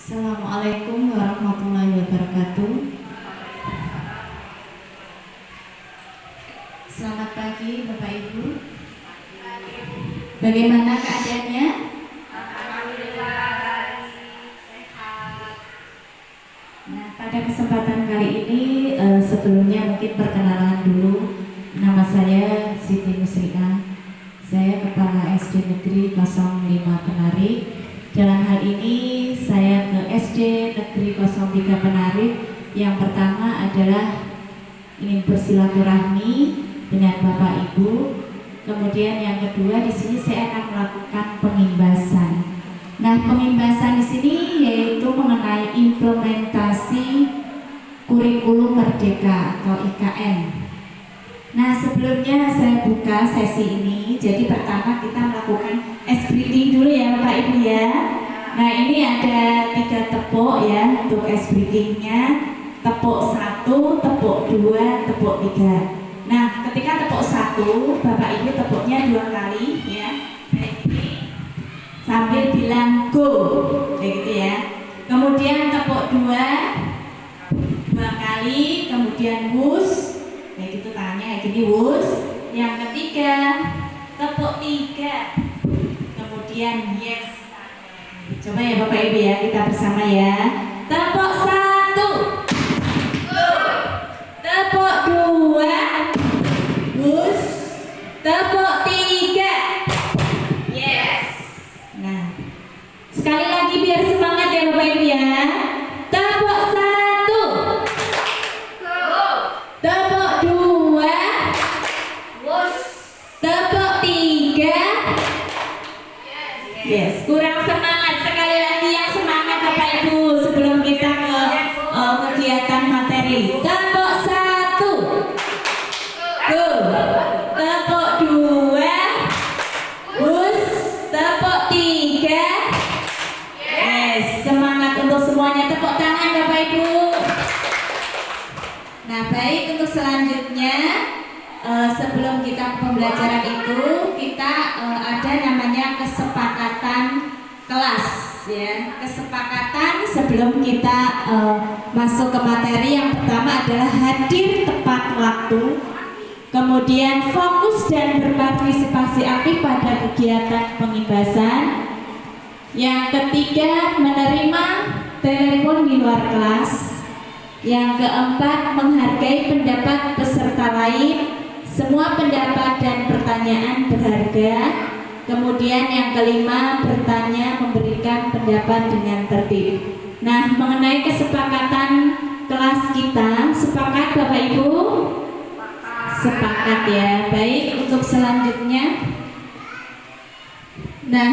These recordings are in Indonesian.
Assalamualaikum warahmatullahi wabarakatuh. Selamat pagi Bapak Ibu. Bagaimana keadaannya? Nah, pada kesempatan kali ini sebelumnya mungkin perkenalan dulu. Nama saya Siti Musrika. Saya Kepala SD Negeri 05 Penarik. Dalam hal ini saya ke SD Negeri 03 Penarik. Yang pertama adalah ingin bersilaturahmi dengan Bapak Ibu. Kemudian yang kedua di sini saya akan melakukan pengimbasan. Nah, pengimbasan di sini yaitu mengenai implementasi kurikulum merdeka atau IKN. Nah, sebelumnya saya buka sesi ini. Jadi pertama kita melakukan ice breathing dulu ya Bapak Ibu ya. Nah, ini ada 3 tepuk ya untuk ice breathingnya. Tepuk 1, tepuk 2, tepuk 3. Nah, ketika tepuk 1, Bapak Ibu tepuknya 2 kali ya. Kayak gini. Sambil bilang go, kayak gitu ya. Kemudian tepuk 2 kali, kemudian wush, kayak gitu tangannya kayak gini, wush. Yang ketiga tepuk 3, kemudian yes. Coba ya Bapak Ibu ya, kita bersama ya. Tepuk 1, tepuk 2, wush. Tepuk 3, yes. Nah, sekali lagi biar semangat ya Bapak Ibu ya. Tepuk 1, tepuk 2, tepuk 3, yes. Kurang semangat, sekali lagi yang semangat Bapak Ibu sebelum kita ke kegiatan materi. Tepuk 1, go. Tepuk 2, wush. Tepuk 3, yes. Semangat untuk semuanya, tepuk tangan Bapak Ibu. Nah, baik, untuk selanjutnya sebelum kita ke pembelajaran itu kita ada namanya kesepakatan kelas ya. Kesepakatan sebelum kita masuk ke materi. Yang pertama adalah hadir tepat waktu, kemudian fokus dan berpartisipasi aktif pada kegiatan pengimbasan. Yang ketiga, menerima telepon di luar kelas. Yang keempat, menghargai pendapat peserta lain. Semua pendapat dan pertanyaan berharga. Kemudian yang kelima, bertanya, memberikan pendapat dengan tertib. Nah, mengenai kesepakatan kelas kita, sepakat Bapak Ibu? Sepakat ya. Baik, untuk selanjutnya. Nah,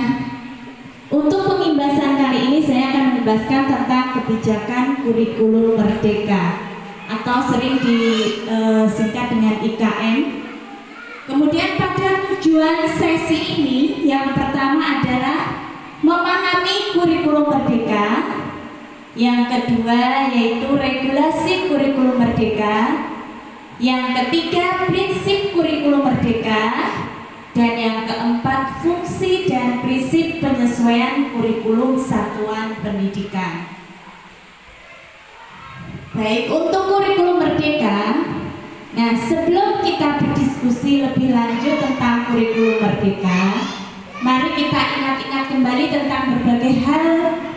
untuk pengimbasan kali ini saya akan membahaskan tentang kebijakan kurikulum merdeka atau sering disingkat dengan IKN. Kemudian pada tujuan sesi ini yang pertama adalah memahami kurikulum merdeka. Yang kedua yaitu regulasi kurikulum merdeka. Yang ketiga prinsip kurikulum merdeka. Dan yang keempat, fungsi dan prinsip penyesuaian kurikulum satuan pendidikan. Baik, untuk kurikulum merdeka. Nah, sebelum kita berdiskusi lebih lanjut tentang kurikulum merdeka, mari kita ingat-ingat kembali tentang berbagai hal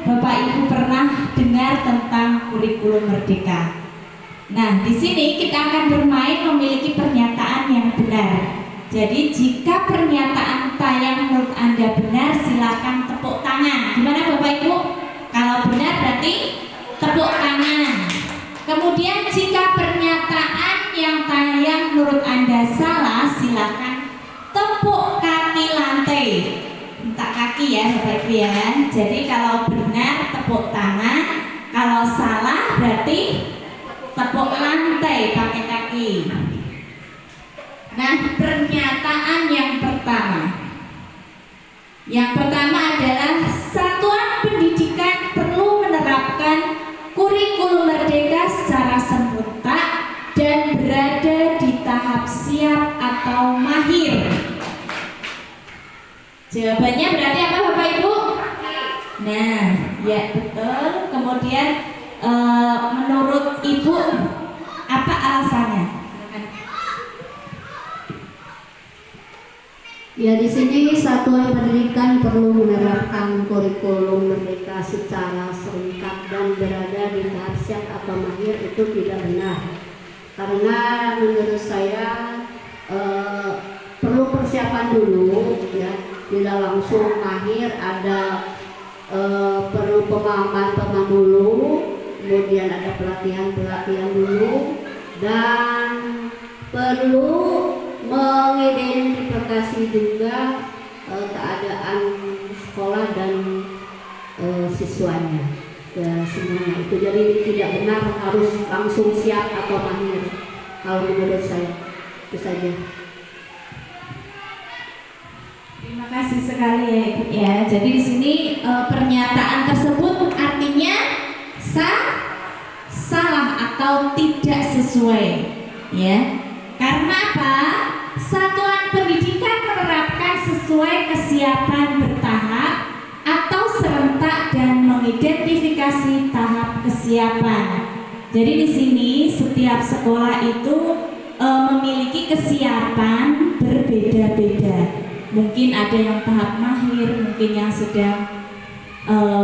Bapak Ibu pernah dengar tentang kurikulum merdeka. Nah, di sini kita akan bermain memiliki pernyataan yang benar. Jadi jika pernyataan yang menurut Anda benar, silakan tepuk tangan. Gimana Bapak Ibu? Kalau benar berarti tepuk tangan. Kemudian jika pernyataan yang menurut Anda salah, silakan tepuk kaki lantai. Minta kaki ya Bapak Ibu ya. Jadi kalau benar tepuk tangan, kalau salah berarti tepuk lantai pakai kaki. Nah, pernyataan yang pertama. Yang pertama adalah satuan pendidikan perlu menerapkan kurikulum merdeka secara serentak dan berada di tahap siap atau mahir. Jawabannya berarti apa Bapak Ibu? Nah, ya betul. Kemudian menurut Ibu apa alasannya? Ya, di sini satuan pendidikan perlu menerapkan kurikulum merdeka secara serentak dan berada di tahap siap atau mahir itu tidak benar. Karena menurut saya perlu persiapan dulu, ya, tidak langsung mahir, ada perlu pemahaman dulu, kemudian ada pelatihan dulu, dan perlu mengidentifikasi juga keadaan sekolah dan siswanya, ya, semuanya itu. Jadi tidak benar harus langsung siap atau mahir. Kalau menurut saya itu saja. Terima kasih sekali ya Ibu ya. Jadi di sini pernyataan tersebut artinya salah atau tidak sesuai, ya. Karena apa? Satuan pendidikan menerapkan sesuai kesiapan bertahap atau serentak dan mengidentifikasi tahap kesiapan. Jadi di sini setiap sekolah itu memiliki kesiapan berbeda-beda. Mungkin ada yang tahap mahir, mungkin yang sedang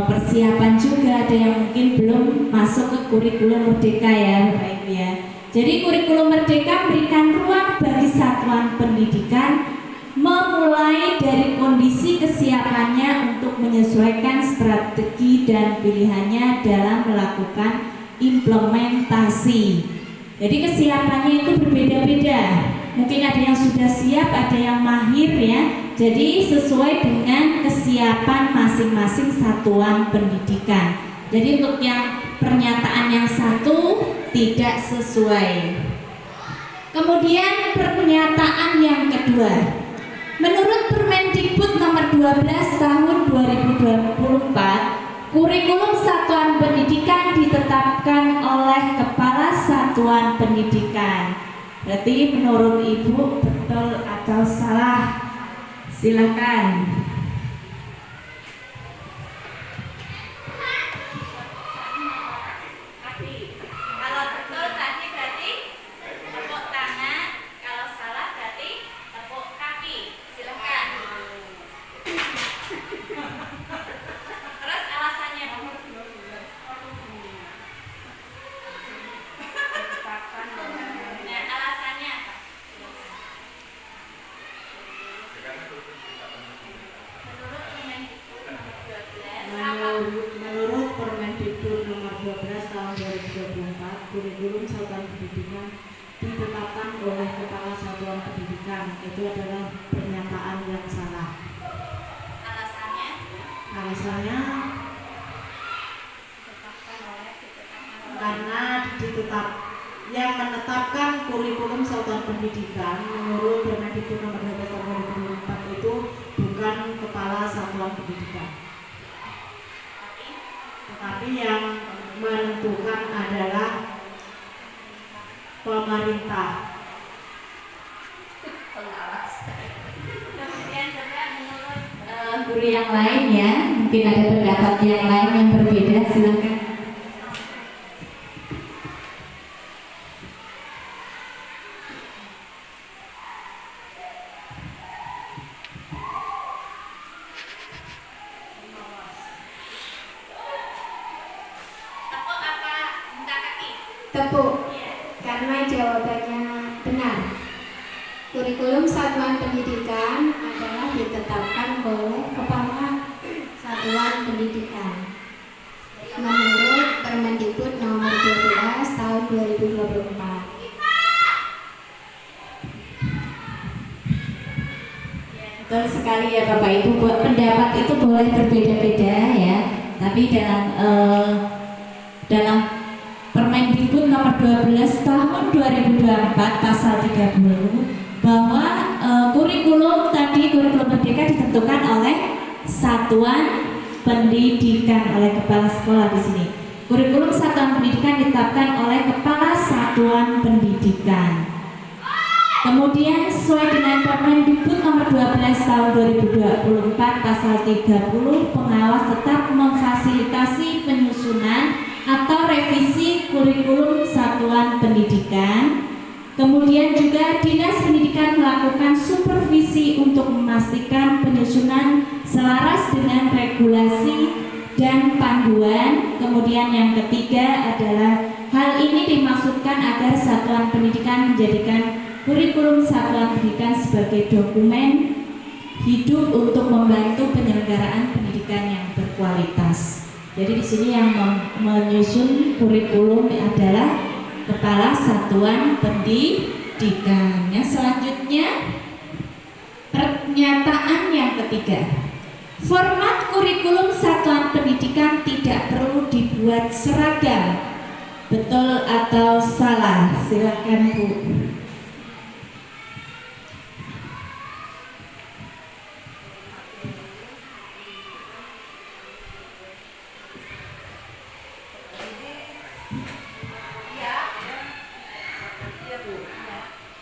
persiapan juga, ada yang mungkin belum masuk ke kurikulum merdeka ya Bapak Ibu ya. Jadi kurikulum merdeka memberikan ruang bagi satuan pendidikan memulai dari kondisi kesiapannya untuk menyesuaikan strategi dan pilihannya dalam melakukan implementasi. Jadi kesiapannya itu berbeda-beda. Mungkin ada yang sudah siap, ada yang mahir ya. Jadi sesuai dengan kesiapan masing-masing satuan pendidikan. Jadi untuk yang pernyataan yang satu tidak sesuai. Kemudian pernyataan yang kedua. Menurut Permendikbud nomor 12 tahun 2024, kurikulum satuan pendidikan ditetapkan oleh Kepala Satuan Pendidikan. Berarti menurut Ibu betul atau salah? Silakan. Kalau betul tadi berarti tepuk tangan, kalau salah berarti tepuk kaki. Silakan. Terus alasannya? Nah, alasannya apa? Menurut Permendikbud nomor 12 tahun 2024, kurikulum satuan pendidikan ditetapkan oleh Kepala Satuan Pendidikan. Itu adalah pernyataan yang salah. Alasannya? Alasannya karena yang menetapkan kurikulum satuan pendidikan menurut Permendikbud nomor 12 tahun 2024 itu bukan Kepala Satuan Pendidikan, tetapi yang menentukan adalah pemerintah. Kemudian juga menurut guru yang lain ya, mungkin ada pendapat yang lain yang berbeda, silakan. Tepuk apa minta kaki? Tepuk, karena jawabannya benar. Kurikulum satuan pendidikan adalah ditetapkan oleh Kepala Satuan Pendidikan menurut Permendikbud nomor 12 tahun 2024. Betul sekali ya Bapak Ibu, pendapat itu boleh berbeda-beda ya, tapi dalam Permendikbud nomor 12 tahun 2024 pasal 30 bahwa kurikulum merdeka ditentukan oleh satuan pendidikan, oleh kepala sekolah di sini. Kurikulum satuan pendidikan ditetapkan oleh Kepala Satuan Pendidikan. Kemudian sesuai dengan Permendikbud nomor 12 tahun 2024 pasal 30, pengawas tetap memfasilitasi penyusunan atau revisi kurikulum satuan pendidikan. Kemudian juga Dinas Pendidikan melakukan supervisi untuk memastikan penyusunan selaras dengan regulasi dan panduan. Kemudian yang ketiga adalah hal ini dimaksudkan agar satuan pendidikan menjadikan kurikulum satuan pendidikan sebagai dokumen hidup untuk membantu penyelenggaraan pendidikan yang berkualitas. Jadi di sini yang menyusun kurikulum adalah Kepala Satuan Pendidikan. Yang selanjutnya pernyataan yang ketiga. Format kurikulum satuan pendidikan tidak perlu dibuat seragam. Betul atau salah? Silakan Bu.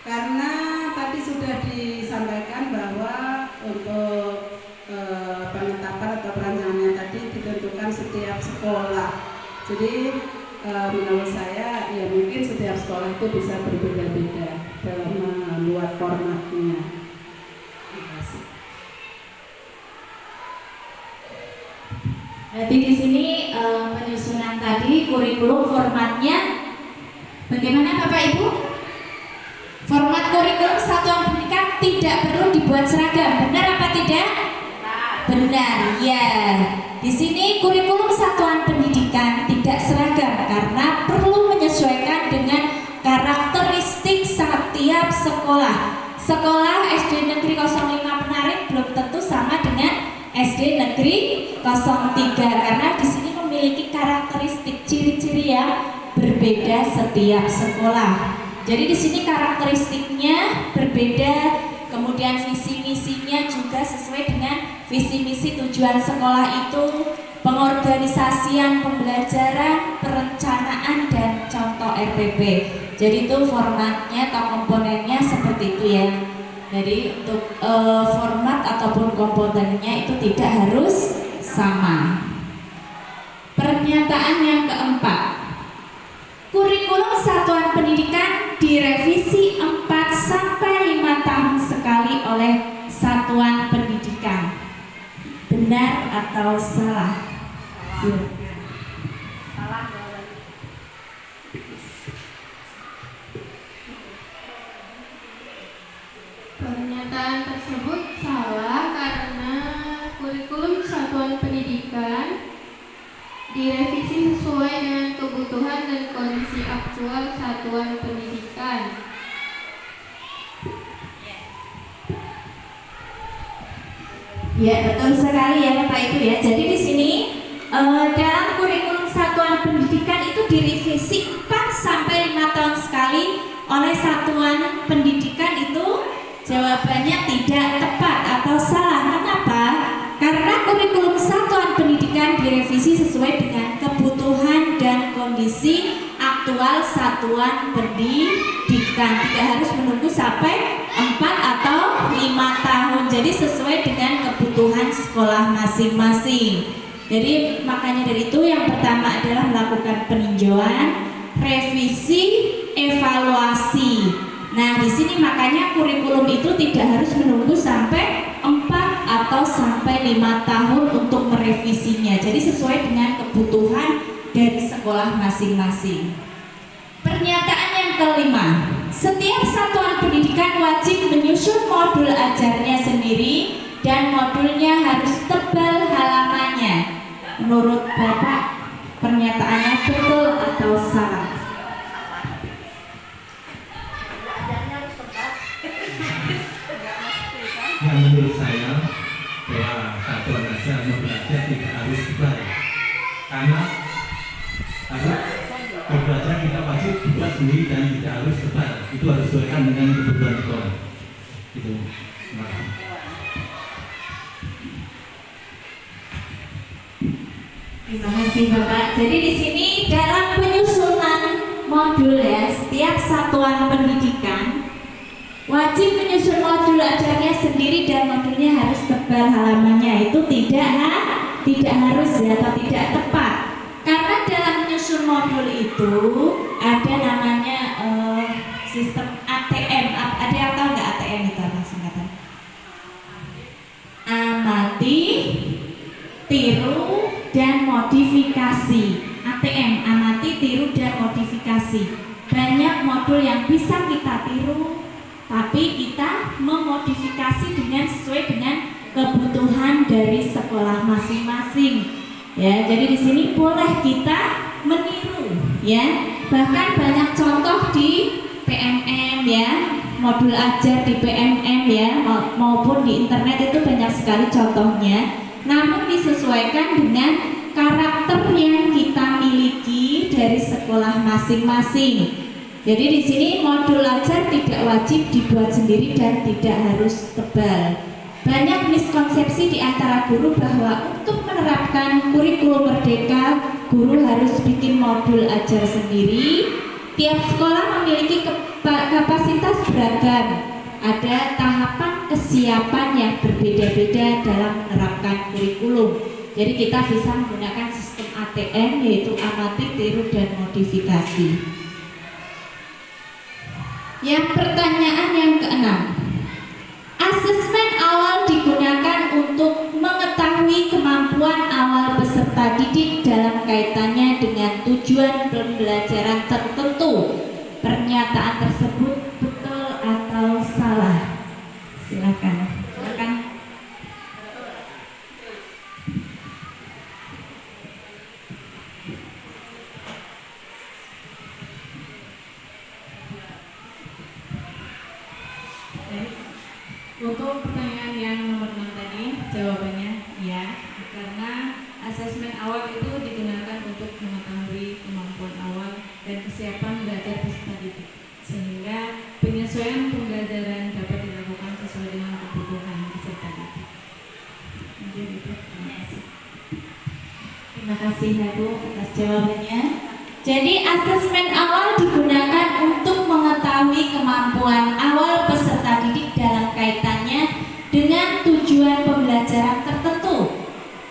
Karena tadi sudah disampaikan bahwa untuk penetapan atau perancangannya tadi ditentukan setiap sekolah. Jadi menurut saya ya mungkin setiap sekolah itu bisa berbeda-beda dalam membuat formatnya. Terima kasih. Jadi di sini penyusunan tadi kurikulum formatnya bagaimana Bapak Ibu? Format kurikulum satuan pendidikan tidak perlu dibuat seragam, benar apa tidak? Benar, ya. Di sini kurikulum satuan pendidikan tidak seragam karena perlu menyesuaikan dengan karakteristik setiap sekolah. Sekolah SD Negeri 05 Penarik belum tentu sama dengan SD Negeri 03 karena di sini memiliki karakteristik ciri-ciri yang berbeda setiap sekolah. Jadi di sini karakteristiknya berbeda, kemudian visi misinya juga sesuai dengan visi misi tujuan sekolah itu, pengorganisasian pembelajaran, perencanaan dan contoh RPP. Jadi itu formatnya atau komponennya seperti itu ya. Jadi untuk format ataupun komponennya itu tidak harus sama. Pernyataan yang keempat. Kurikulum satuan pendidikan direvisi 4 sampai 5 tahun sekali oleh satuan pendidikan. Benar atau salah? Pernyataan tersebut salah karena kurikulum satuan pendidikan direvisi sesuai dengan kebutuhan dan kondisi aktual satuan pendidikan. Ya, betul sekali ya Bapak Ibu ya. Jadi di sini dalam kurikulum satuan pendidikan itu direvisi 4 sampai 5 tahun sekali oleh satuan pendidikan. Itu jawabannya tidak tepat atau salah. Kenapa? Karena kurikulum satuan pendidikan direvisi sesuai dengan kebutuhan dan kondisi aktual satuan pendidikan. Tidak harus menunggu sampai 4 atau 5 tahun. Jadi sesuai dengan kebutuhan sekolah masing-masing. Jadi makanya dari itu yang pertama adalah melakukan peninjauan, revisi, evaluasi. Nah, di sini makanya kurikulum itu tidak harus menunggu sampai 4 atau sampai 5 tahun untuk merevisinya. Jadi sesuai dengan kebutuhan dari sekolah masing-masing. Pernyataan yang kelima, setiap satuan pendidikan wajib menyusun modul ajarnya sendiri dan modulnya harus tebal halamannya. Menurut Bapak, pernyataannya betul atau salah? Yang menurut saya bahwa satuan ajar belajar tidak harus tebal, karena belajar kita wajib buat sendiri dan tidak harus tebal. Itu harus sesuaikan dengan kebutuhan sekolah. Itu. Terima kasih Bapak. Jadi di sini dalam penyusunan modul ya, setiap satuan pendidikan Wajib menyusun modul ajarnya sendiri dan modulnya harus tebal halamannya. Itu tidak harus ya, atau tidak tepat. Karena dalam menyusun modul itu ada namanya sistem ATM. Ada yang tahu nggak ATM itu apa singkatan? Amati, tiru, dan modifikasi. ATM, amati, tiru, dan modifikasi. Banyak modul yang bisa kita tiru, tapi kita memodifikasi sesuai dengan kebutuhan dari sekolah masing-masing. Ya, jadi di sini boleh kita meniru, ya. Bahkan banyak contoh di PMM ya, modul ajar di PMM ya, maupun di internet itu banyak sekali contohnya. Namun disesuaikan dengan karakter yang kita miliki dari sekolah masing-masing. Jadi di sini modul ajar tidak wajib dibuat sendiri dan tidak harus tebal. Banyak miskonsepsi di antara guru bahwa untuk menerapkan kurikulum merdeka, guru harus bikin modul ajar sendiri. Tiap sekolah memiliki kapasitas beragam. Ada tahapan kesiapan yang berbeda-beda dalam menerapkan kurikulum. Jadi kita bisa menggunakan sistem ATM, yaitu amati, tiru, dan modifikasi. Yang pertanyaan yang keenam, asesmen awal digunakan untuk mengetahui kemampuan awal peserta didik dalam kaitannya dengan tujuan pembelajaran tertentu. Pernyataan tersebut betul atau salah? Silakan. Untuk pertanyaan yang nomor 6 tadi, jawabannya ya, karena asesmen awal itu digunakan untuk mengetahui kemampuan awal dan kesiapan belajar peserta didik, sehingga penyesuaian pembelajaran dapat dilakukan sesuai dengan kebutuhan peserta didik. Mungkin itu. Terima kasih. Terima kasih Bu atas jawabannya. Jadi asesmen awal digunakan untuk mengetahui kemampuan awal peserta didik dalam kaitannya dengan tujuan pembelajaran tertentu.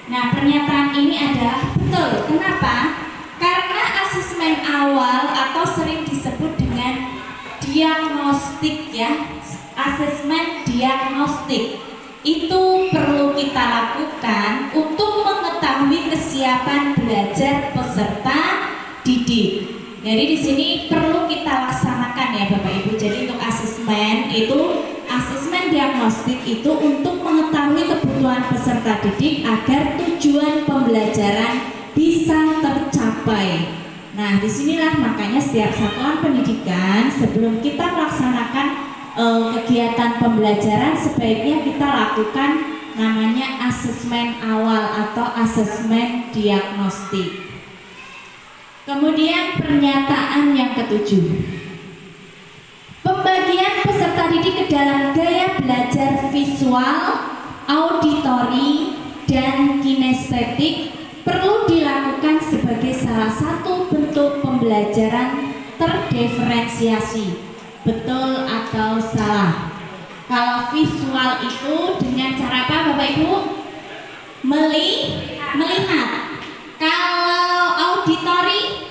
Nah, pernyataan ini adalah betul. Kenapa? Karena asesmen awal atau sering disebut dengan diagnostik ya, asesmen diagnostik itu perlu kita lakukan untuk mengetahui kesiapan belajar peserta didik. Jadi di sini perlu kita laksanakan ya Bapak Ibu. Jadi untuk asesmen diagnostik itu untuk mengetahui kebutuhan peserta didik agar tujuan pembelajaran bisa tercapai. Nah, disinilah makanya setiap satuan pendidikan sebelum kita melaksanakan kegiatan pembelajaran sebaiknya kita lakukan namanya asesmen awal atau asesmen diagnostik. Kemudian pernyataan yang ketujuh, pembagian peserta didik ke dalam gaya belajar visual, auditori, dan kinestetik perlu dilakukan sebagai salah satu bentuk pembelajaran terdiferensiasi. Betul atau salah? Kalau visual itu dengan cara apa Bapak Ibu? Melihat. Kalau auditori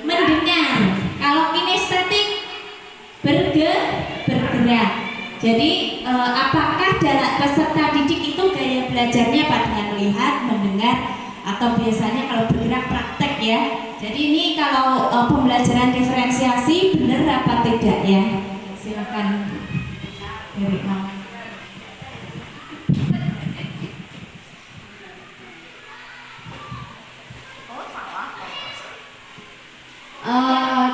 mendengar. Kalau kinestetik bergerak. Jadi apakah dalam peserta didik itu gaya belajarnya apa dengan melihat, mendengar, atau biasanya kalau bergerak praktek ya. Jadi ini kalau pembelajaran diferensiasi benar apa tidak ya? Silakan.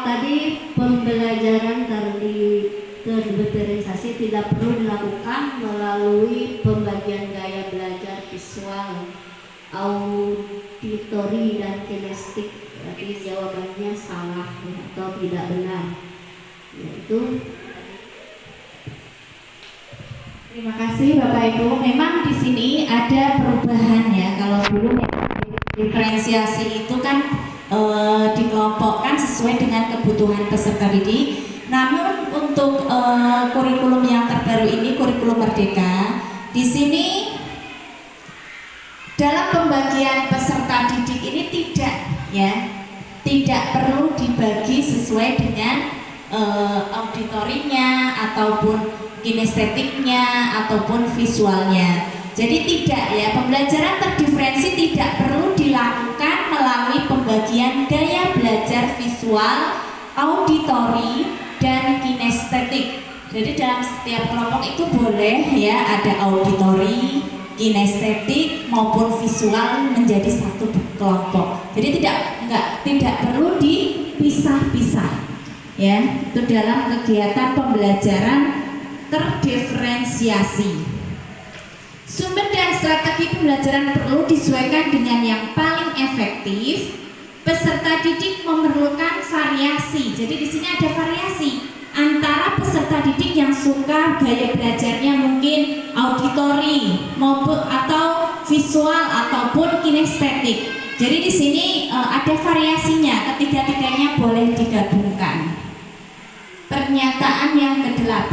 Tadi pembelajaran terdiferensiasi tidak perlu dilakukan melalui pembagian gaya belajar visual, auditori, dan kinestik. Berarti jawabannya salah atau tidak benar. Yaitu Terima kasih Bapak Ibu. Memang di sini ada perubahan ya. Kalau dulu diferensiasi itu kan dikelompokkan sesuai dengan kebutuhan peserta didik. Namun untuk kurikulum kurikulum merdeka. Di sini dalam pembagian peserta didik ini tidak perlu dibagi sesuai dengan auditorinya ataupun kinestetiknya ataupun visualnya. Jadi tidak ya, pembelajaran terdiferensi tidak perlu dilakukan melalui pembagian gaya belajar visual, auditori, dan kinestetik. Jadi dalam setiap kelompok itu boleh ya ada auditori, kinestetik maupun visual menjadi satu kelompok. Jadi tidak perlu dipisah-pisah. Ya, itu dalam kegiatan pembelajaran terdiferensiasi. Sumber dan strategi pembelajaran perlu disesuaikan dengan yang paling efektif. Peserta didik memerlukan variasi. Jadi di sini ada variasi antara peserta didik yang suka gaya belajarnya mungkin auditori maupun atau visual ataupun kinestetik. Jadi di sini ada variasinya, ketiga-tiganya boleh digabungkan. Pernyataan yang ke-8.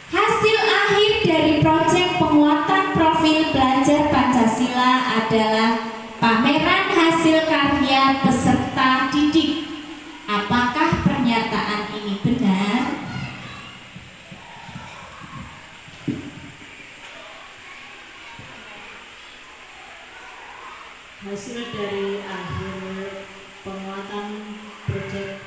Hasil akhir dari proyek penguatan profil belajar Pancasila adalah pameran hasil karya peserta didik. Apakah pernyataan ini benar? Hasil dari akhir penguatan proyek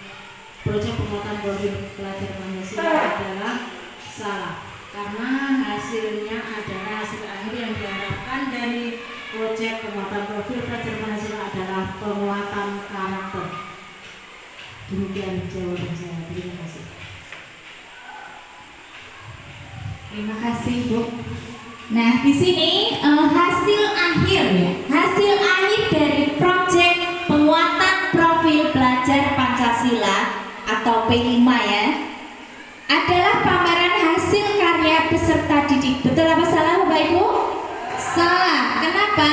penguatan profil pelajar Pancasila adalah salah, karena hasilnya adalah hasil akhir yang diharapkan dari proyek penguatan profil pelajar Pancasila adalah penguatan karakter. Demikian jawaban saya. Terima kasih. Terima kasih, Bu. Nah, di sini hasil akhir ya. Hasil akhir dari proyek penguatan profil pelajar Pancasila atau P5 ya, adalah pameran hasil karya peserta didik. Betul apa salah, Bapak Ibu? Salah. Kenapa?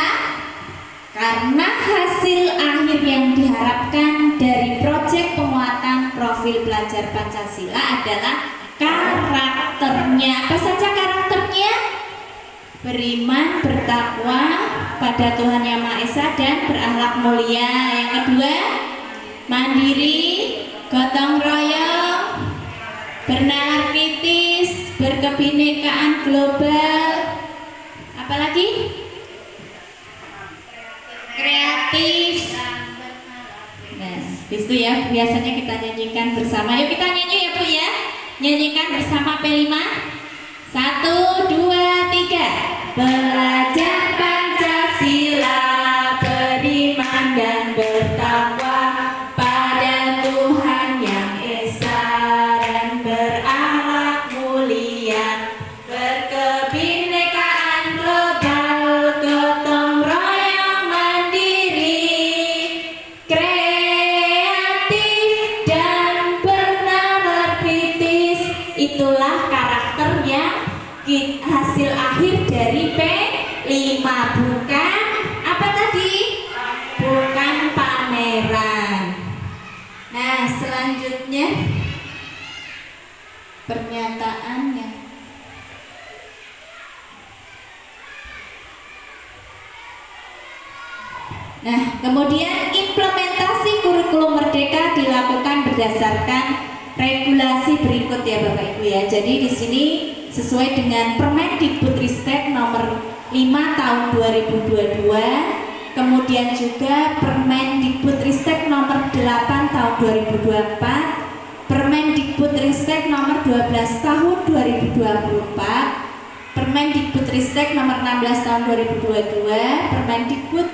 Karena hasil akhir yang diharapkan dari proyek penguatan profil pelajar Pancasila adalah karakternya. Apa saja karakternya? Beriman, bertakwa pada Tuhan Yang Maha Esa dan berakhlak mulia. Yang kedua, mandiri, gotong royong, bernalar kritis, berkebinekaan global. Apalagi? Kreatif. Nah, itu ya biasanya kita nyanyikan bersama. Yuk kita nyanyi ya Bu ya. Nyanyikan bersama P5. 1, 2, 3. Belajar Pancasila, beriman dan bertakwa pada Tuhan Yang Esa dan berakhlak mulia, berkebinekaan global, gotong royong, mandiri, kreatif dan bernalar kritis. Itulah karakter yang hasil akhir dari P5, bukan apa tadi? Bukan pameran. Nah, selanjutnya pernyataannya. Nah, kemudian implementasi kurikulum merdeka dilakukan berdasarkan regulasi berikut ya Bapak Ibu ya. Jadi di sini sesuai dengan Permendikbudristek nomor 5 tahun 2022, kemudian juga Permendikbudristek nomor 8 tahun 2024, Permendikbudristek nomor 12 tahun 2024, Permendikbudristek nomor 16 tahun 2022, Permendikbud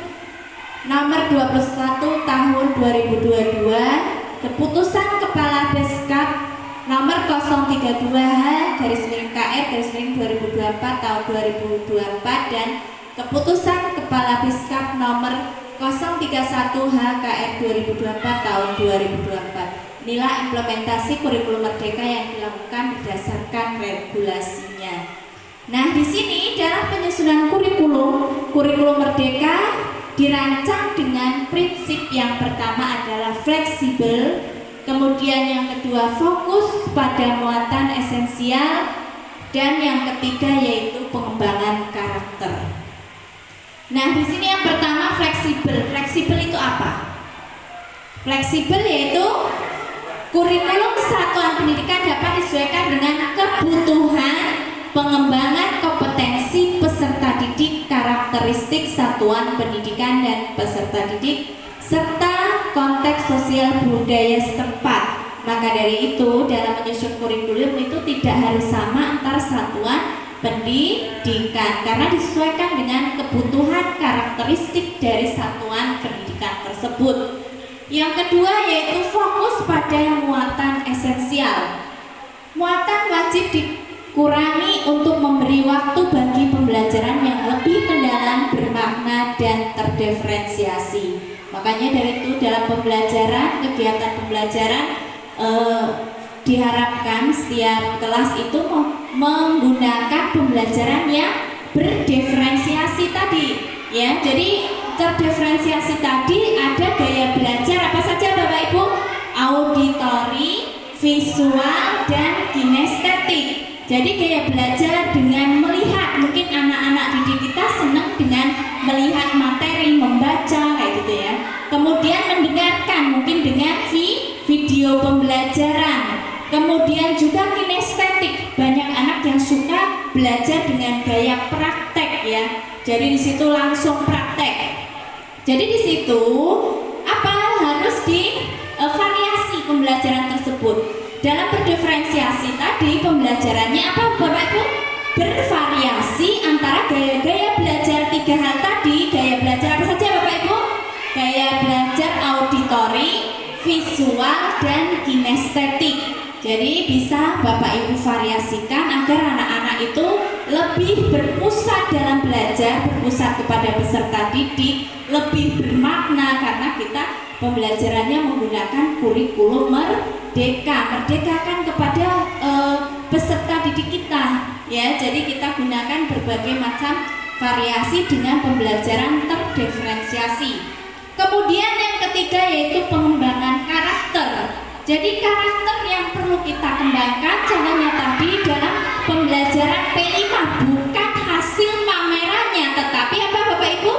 nomor 21 tahun 2022, keputusan Kepala Beskap nomor 032H/KR/2024 tahun 2024 dan keputusan Kepala Beskap nomor 031H/KR 2024 tahun 2024. Inilah implementasi kurikulum merdeka yang dilakukan berdasarkan regulasinya. Nah, di sini dalam penyusunan kurikulum merdeka dirancang dengan prinsip yang pertama adalah fleksibel, kemudian yang kedua fokus pada muatan esensial, dan yang ketiga yaitu pengembangan karakter. Nah, di sini yang pertama fleksibel. Fleksibel itu apa? Fleksibel yaitu kurikulum satuan pendidikan dapat disesuaikan dengan kebutuhan, pengembangan kompetensi peserta didik, karakteristik satuan pendidikan dan peserta didik, serta konteks sosial budaya setempat. Maka dari itu, dalam menyusun kurikulum itu tidak harus sama antar satuan pendidikan karena disesuaikan dengan kebutuhan karakteristik dari satuan pendidikan tersebut. Yang kedua yaitu fokus pada muatan esensial. Muatan wajib dikurangi untuk memberi waktu bagi pembelajaran yang lebih mendalam, bermakna, dan terdiferensiasi. Makanya dari itu dalam pembelajaran, kegiatan pembelajaran diharapkan setiap kelas itu menggunakan pembelajaran yang berdiferensiasi tadi, ya. Jadi terdiferensiasi tadi ada gaya belajar apa saja Bapak Ibu? Auditori, visual, dan kinestetik. Jadi gaya belajar dengan melihat, mungkin anak-anak didik kita senang dengan melihat materi, membaca kayak gitu ya. Kemudian mendengarkan mungkin dengan video pembelajaran. Kemudian juga kinestetik, banyak anak yang suka belajar dengan gaya praktek ya. Jadi di situ langsung praktek. Jadi di situ apa harus variasi pembelajaran tersebut. Dalam berdiferensiasi tadi pembelajarannya apa Bapak Ibu? Bervariasi antara gaya-gaya belajar tiga hal tadi. Gaya belajar apa saja Bapak Ibu? Gaya belajar auditori, visual, dan kinestetik. Jadi bisa Bapak Ibu variasikan agar anak-anak itu lebih berpusat dalam belajar, berpusat kepada peserta didik, lebih bermakna karena kita pembelajarannya menggunakan kurikulum merdeka. Merdekakan kepada peserta didik kita ya. Jadi kita gunakan berbagai macam variasi dengan pembelajaran terdiferensiasi. Kemudian yang ketiga yaitu pengembangan karakter. Jadi karakter yang perlu kita kembangkan caranya tadi dalam pembelajaran P5 bukan hasil pamerannya, tetapi apa Bapak Ibu?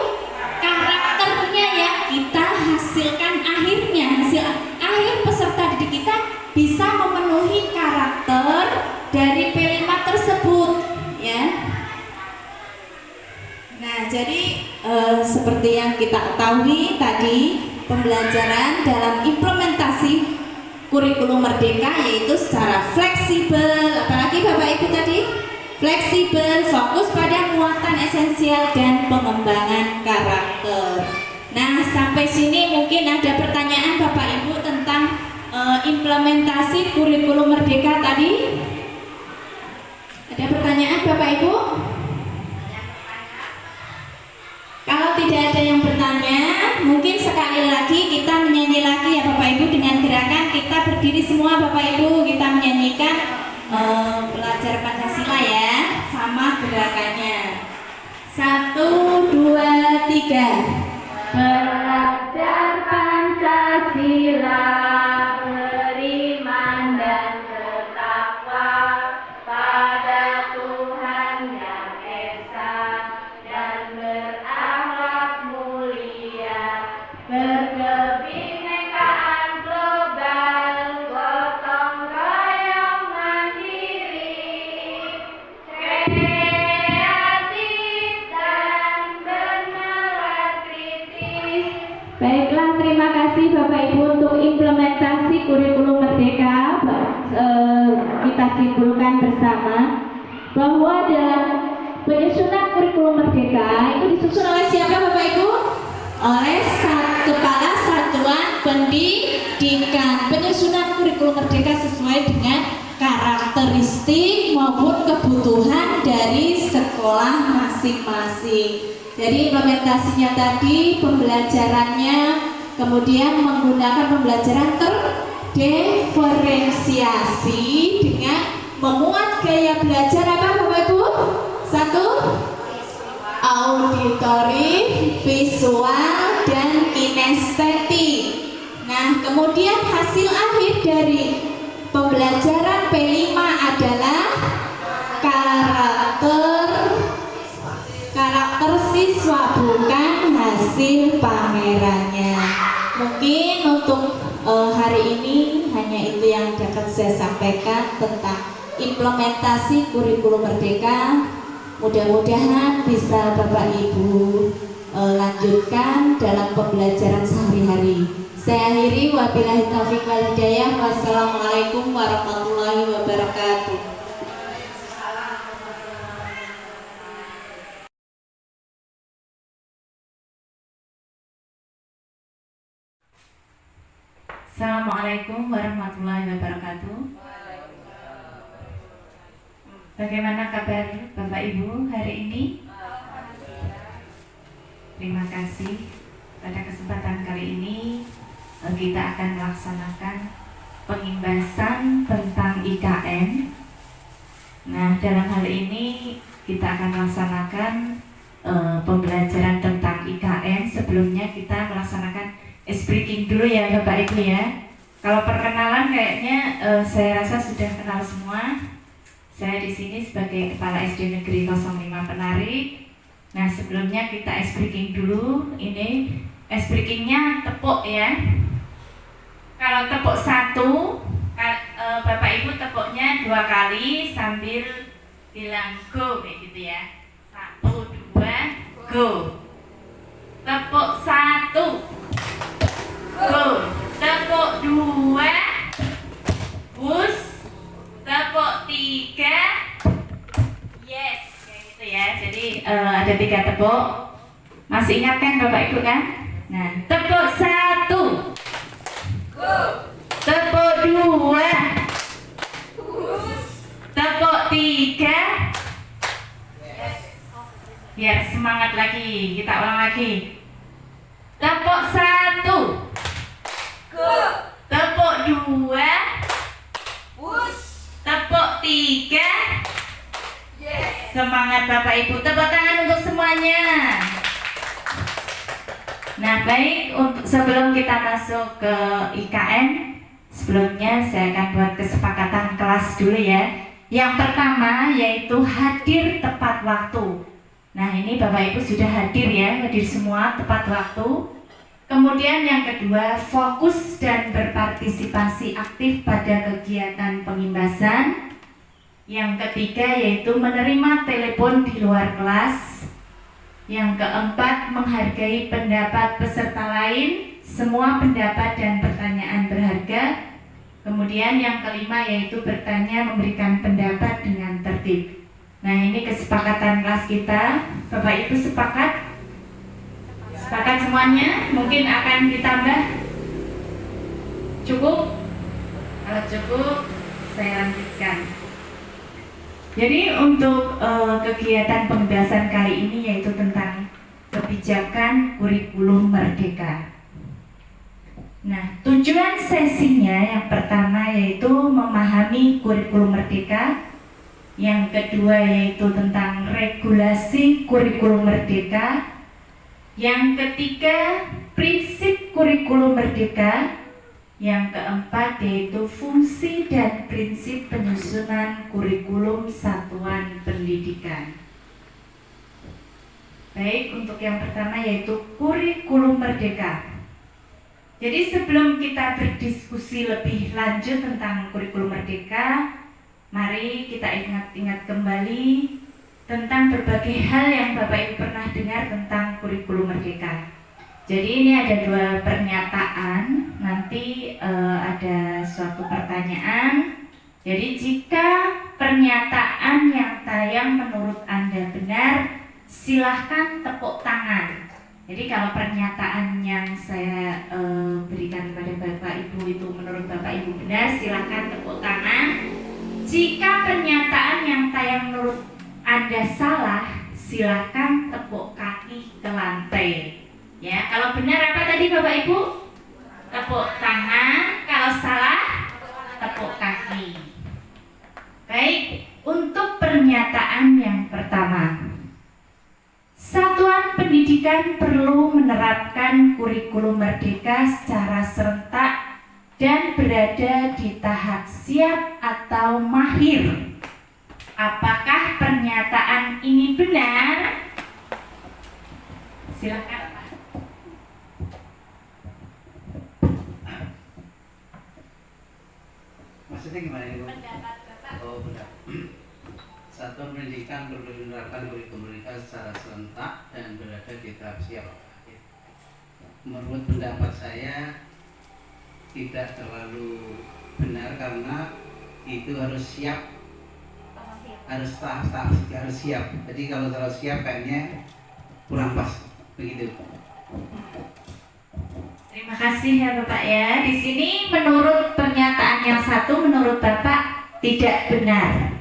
Karakternya yang kita hasilkan akhirnya, hasil akhir peserta didik kita bisa memenuhi karakter dari P5 tersebut ya. Nah, jadi seperti yang kita ketahui tadi pembelajaran dalam implementasi kurikulum merdeka yaitu secara fleksibel, apalagi Bapak Ibu tadi fleksibel, fokus pada muatan esensial dan pengembangan karakter. Nah, sampai sini mungkin ada pertanyaan Bapak Ibu tentang implementasi kurikulum merdeka tadi. Ada pertanyaan Bapak Ibu? Kalau tidak ada yang bertanya, mungkin sekali lagi kita menyanyi lagi ya Bapak Ibu dengan gerakan kita berdiri semua Bapak Ibu, kita menyanyikan pelajar Pancasila ya, sama gerakannya. 1, 2, 3. Pelajar Pancasila beriman dan bertakwa pada Tuhan yang esa dan berakhlak mulia, berkebinekaan global, gotong royong mandiri, kreatif dan bernalar kritis. Baiklah, terima kasih Bapak Ibu untuk implementasi kurikulum merdeka. Kita simpulkan bersama bahwa dalam penyusunan kurikulum merdeka itu disusun oleh siapa Bapak Ibu? Oleh Kepala Satuan Pendidikan. Penyusunan kurikulum merdeka sesuai dengan karakteristik maupun kebutuhan dari sekolah masing-masing. Jadi implementasinya tadi pembelajarannya kemudian menggunakan pembelajaran terdiferensiasi dengan memuat gaya belajar apa Bapak Ibu? 1. Auditori, visual, dan kinestetik. Nah, kemudian hasil akhir dari pembelajaran P5 adalah hasil pamerannya. Mungkin untuk hari ini hanya itu yang dapat saya sampaikan tentang implementasi kurikulum merdeka. Mudah-mudahan bisa Bapak Ibu lanjutkan dalam pembelajaran sehari-hari. Saya akhiri, wabillahi taufiq wal hidayah. Wassalamualaikum warahmatullahi wabarakatuh. Assalamualaikum warahmatullahi wabarakatuh. Bagaimana kabar Bapak Ibu hari ini? Terima kasih. Pada kesempatan kali ini kita akan melaksanakan pengimbasan tentang IKN. Nah, dalam hal ini kita akan melaksanakan pembelajaran tentang IKN. Sebelumnya kita melaksanakan ice breaking dulu ya Bapak Ibu ya. Kalau perkenalan kayaknya saya rasa sudah kenal semua. Saya di sini sebagai Kepala SD Negeri 05 Penarik. Nah, sebelumnya kita ice breaking dulu. Ini ice breakingnya tepuk ya. Kalau tepuk 1, Bapak Ibu tepuknya 2 kali sambil bilang go kayak gitu ya. 1, 2, go. Tepuk 1, go. Tepuk 2, push. Tepuk 3, yes, kayak gitu ya. Jadi ada 3 tepuk. Masih ingat kan Bapak Ibu kan? Nah, tepuk 1, go. Tepuk 2, tepuk 3, yes. Biar semangat lagi. Kita ulang lagi. Tepuk 1, go. Tepuk 2, push. Tepuk 3, yes. Semangat Bapak Ibu. Tepuk tangan untuk semuanya. Nah, baik, untuk sebelum kita masuk ke IKN, sebelumnya saya akan buat kesepakatan kelas dulu ya. Yang pertama yaitu hadir tepat waktu. Nah, ini Bapak Ibu sudah hadir ya, hadir semua tepat waktu. Kemudian yang kedua, fokus dan berpartisipasi aktif pada kegiatan pengimbasan. Yang ketiga yaitu menerima telepon di luar kelas. Yang keempat, menghargai pendapat peserta lain. Semua pendapat dan pertanyaan berharga. Kemudian yang kelima yaitu bertanya, memberikan pendapat dengan tertib. Nah, ini kesepakatan kelas kita. Bapak Ibu sepakat? Sepakat semuanya? Mungkin akan ditambah? Cukup? Kalau cukup, saya lanjutkan. Jadi untuk kegiatan pembahasan kali ini yaitu tentang kebijakan kurikulum merdeka. Nah, tujuan sesinya yang pertama yaitu memahami kurikulum merdeka. Yang kedua yaitu tentang regulasi kurikulum merdeka. Yang ketiga, prinsip kurikulum merdeka. Yang keempat yaitu fungsi dan prinsip penyusunan kurikulum satuan pendidikan. Baik, untuk yang pertama yaitu kurikulum merdeka. Jadi sebelum kita berdiskusi lebih lanjut tentang kurikulum merdeka, mari kita ingat-ingat kembali tentang berbagai hal yang Bapak Ibu pernah dengar tentang kurikulum merdeka. Jadi ini ada 2 pernyataan, nanti ada suatu pertanyaan. Jadi jika pernyataan yang tayang menurut Anda benar, silahkan tepuk tangan. Jadi kalau pernyataan yang saya berikan kepada Bapak Ibu itu menurut Bapak Ibu benar, silahkan tepuk tangan. Jika pernyataan yang tayang menurut Anda salah, silahkan tepuk kaki ke lantai. Ya, kalau benar apa tadi Bapak Ibu? Tepuk tangan, kalau salah tepuk kaki. Baik, untuk pernyataan yang pertama. Satuan pendidikan perlu menerapkan kurikulum merdeka secara serentak dan berada di tahap siap atau mahir. Apakah pernyataan ini benar? Silakan Pak. Maksudnya gimana ini Bu? Pendapat Bapak. Oh, benar. Satuan pendidikan perlu menerapkan kurikulum mereka secara serentak dan berada di tahap siap. Menurut pendapat saya tidak terlalu benar karena itu harus siap, harus tahap harus siap. Jadi kalau terlalu siap kayaknya kurang pas begitu. Terima kasih ya Bapak ya. Di sini menurut pernyataan yang satu menurut Bapak tidak benar.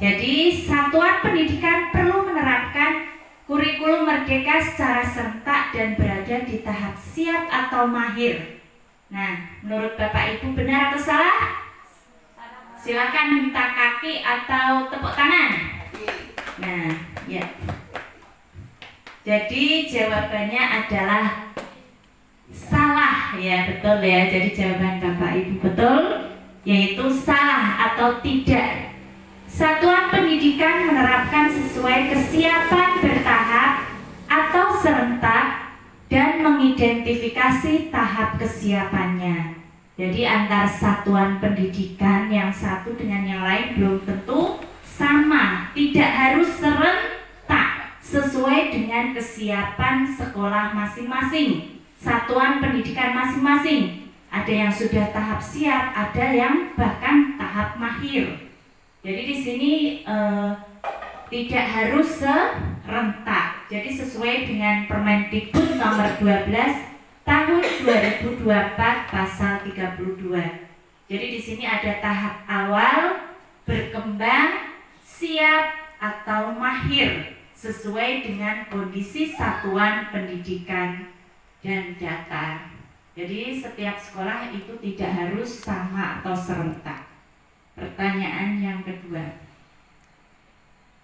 Jadi satuan pendidikan perlu menerapkan kurikulum merdeka secara serentak dan berada di tahap siap atau mahir. Nah, menurut Bapak Ibu benar atau salah? Silakan minta kaki atau tepuk tangan. Nah, ya. Jadi jawabannya adalah salah ya, betul ya. Jadi jawaban Bapak Ibu betul, yaitu salah atau tidak. Satuan pendidikan menerapkan sesuai kesiapan bertahap atau serentak dan mengidentifikasi tahap kesiapannya. Jadi antar satuan pendidikan yang satu dengan yang lain belum tentu sama, tidak harus serentak, sesuai dengan kesiapan sekolah masing-masing, satuan pendidikan masing-masing. Ada yang sudah tahap siap, ada yang bahkan tahap mahir. Jadi di sini tidak harus serentak. Jadi sesuai dengan Permendikbud nomor 12 tahun 2024 pasal 32. Jadi di sini ada tahap awal, berkembang, siap atau mahir sesuai dengan kondisi satuan pendidikan dan data. Jadi setiap sekolah itu tidak harus sama atau serentak. Pertanyaan yang kedua.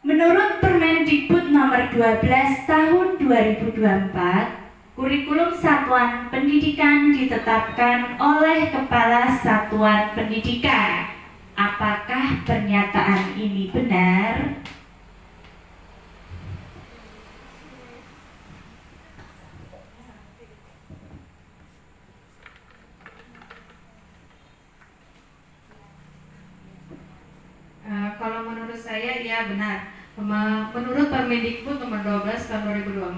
Menurut Permendikbud nomor 12 tahun 2024, kurikulum satuan pendidikan ditetapkan oleh Kepala Satuan Pendidikan. Apakah pernyataan ini benar? Kalau menurut saya ya benar. Menurut Permendikbud nomor 12 tahun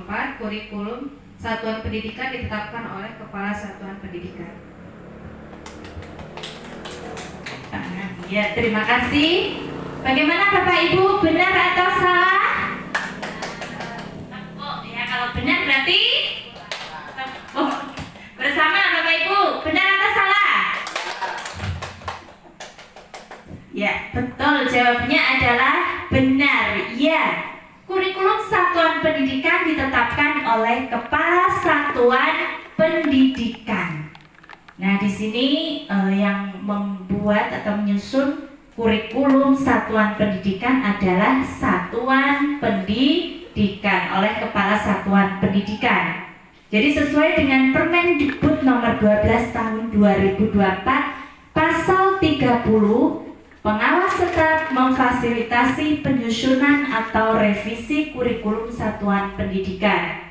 2024, kurikulum satuan pendidikan ditetapkan oleh Kepala Satuan Pendidikan. Ya, terima kasih. Bagaimana Bapak Ibu, benar atau salah? Oh, ya kalau benar berarti bersama Bapak Ibu, benar atau salah? Ya, betul. Jawabannya adalah benar. Ya, kurikulum satuan pendidikan ditetapkan oleh Kepala Satuan Pendidikan. Nah, di sini yang membuat atau menyusun kurikulum satuan pendidikan adalah Satuan Pendidikan oleh Kepala Satuan Pendidikan. Jadi sesuai dengan Permendikbud nomor 12 tahun 2024 pasal 30, pengawas tetap memfasilitasi penyusunan atau revisi kurikulum satuan pendidikan.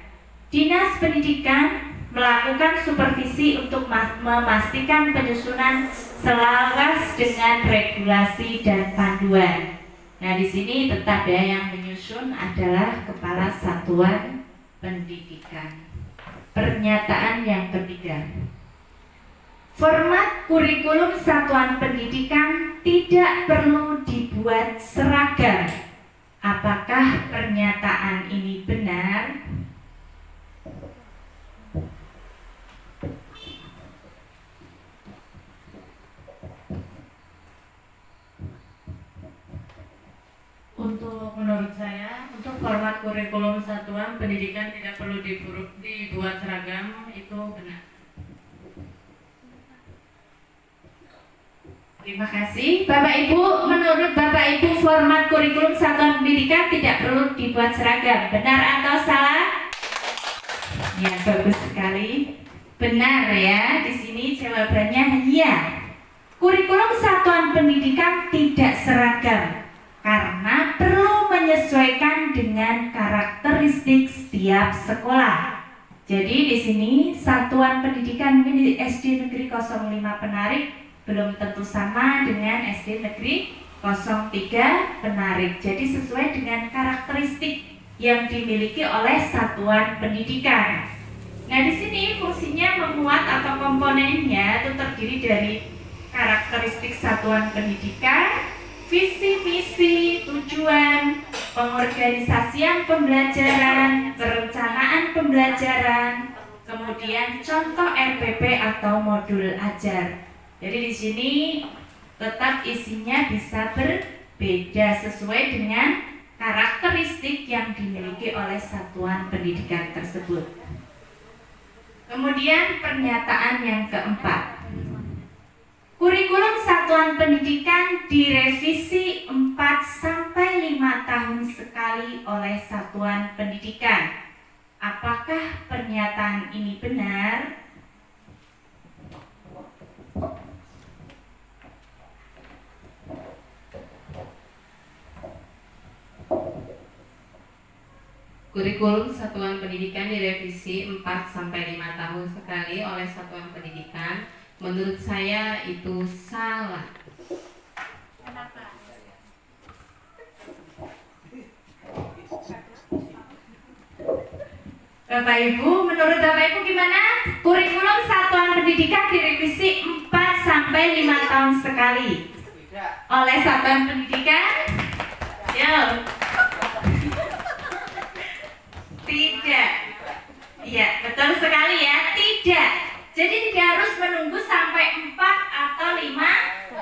Dinas Pendidikan melakukan supervisi untuk memastikan penyusunan selaras dengan regulasi dan panduan. Nah, di sini tetap ya yang menyusun adalah Kepala Satuan Pendidikan. Pernyataan yang ketiga. Format kurikulum satuan pendidikan tidak perlu dibuat seragam. Apakah pernyataan ini benar? Untuk menurut saya, untuk format kurikulum satuan pendidikan tidak perlu dibuat seragam, itu benar. Terima kasih. Bapak Ibu, menurut Bapak Ibu format kurikulum satuan pendidikan tidak perlu dibuat seragam. Benar atau salah? Ya, bagus sekali. Benar ya. Di sini jawabannya ya. Kurikulum satuan pendidikan tidak seragam karena perlu menyesuaikan dengan karakteristik setiap sekolah. Jadi di sini satuan pendidikan mungkin di SD Negeri 05 Penarik belum tentu sama dengan SD Negeri 03 Penarik. Jadi sesuai dengan karakteristik yang dimiliki oleh satuan pendidikan. Nah, di sini fungsinya memuat atau komponennya itu terdiri dari karakteristik satuan pendidikan, visi misi, tujuan, pengorganisasian pembelajaran, perencanaan pembelajaran, kemudian contoh RPP atau modul ajar. Jadi di sini tetap isinya bisa berbeda sesuai dengan karakteristik yang dimiliki oleh satuan pendidikan tersebut. Kemudian pernyataan yang keempat. Kurikulum satuan pendidikan direvisi 4-5 tahun sekali oleh satuan pendidikan. Apakah pernyataan ini benar? Kurikulum satuan pendidikan direvisi 4-5 tahun sekali oleh satuan pendidikan. Menurut saya itu salah. Kenapa? Bapak Ibu, menurut Bapak Ibu gimana? Kurikulum satuan pendidikan direvisi 4-5 tahun sekali oleh satuan pendidikan? Yo. Tidak. Iya, betul sekali ya. Tidak. Jadi tidak harus menunggu sampai 4 atau 5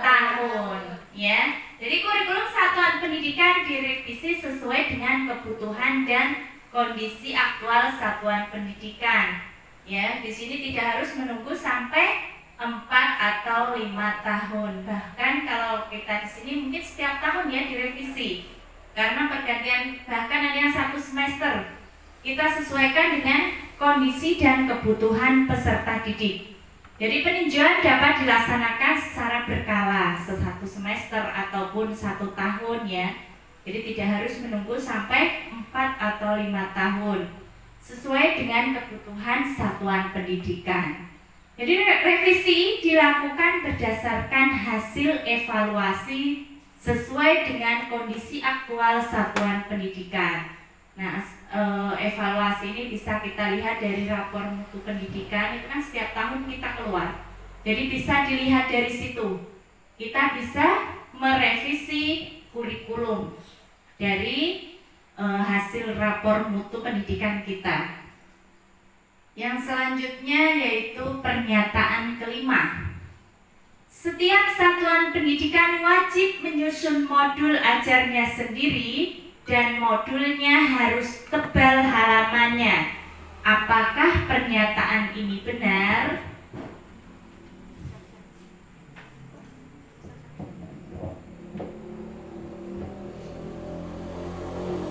tahun, ya. Jadi kurikulum satuan pendidikan direvisi sesuai dengan kebutuhan dan kondisi aktual satuan pendidikan. Ya, di sini tidak harus menunggu sampai 4 atau 5 tahun. Bahkan kalau kita di sini mungkin setiap tahun ya direvisi. Karena pergantian bahkan ada yang 1 semester. Kita sesuaikan dengan kondisi dan kebutuhan peserta didik. Jadi peninjauan dapat dilaksanakan secara berkala, 1 semester ataupun 1 tahun ya. Jadi tidak harus menunggu sampai 4 atau 5 tahun. Sesuai dengan kebutuhan satuan pendidikan. Jadi revisi dilakukan berdasarkan hasil evaluasi sesuai dengan kondisi aktual satuan pendidikan. Nah, evaluasi ini bisa kita lihat dari rapor mutu pendidikan, itu kan setiap tahun kita keluar. Jadi bisa dilihat dari situ. Kita bisa merevisi kurikulum dari hasil rapor mutu pendidikan kita. Yang selanjutnya yaitu pernyataan kelima. Setiap satuan pendidikan wajib menyusun modul ajarnya sendiri dan modulnya harus tebal halamannya. Apakah pernyataan ini benar?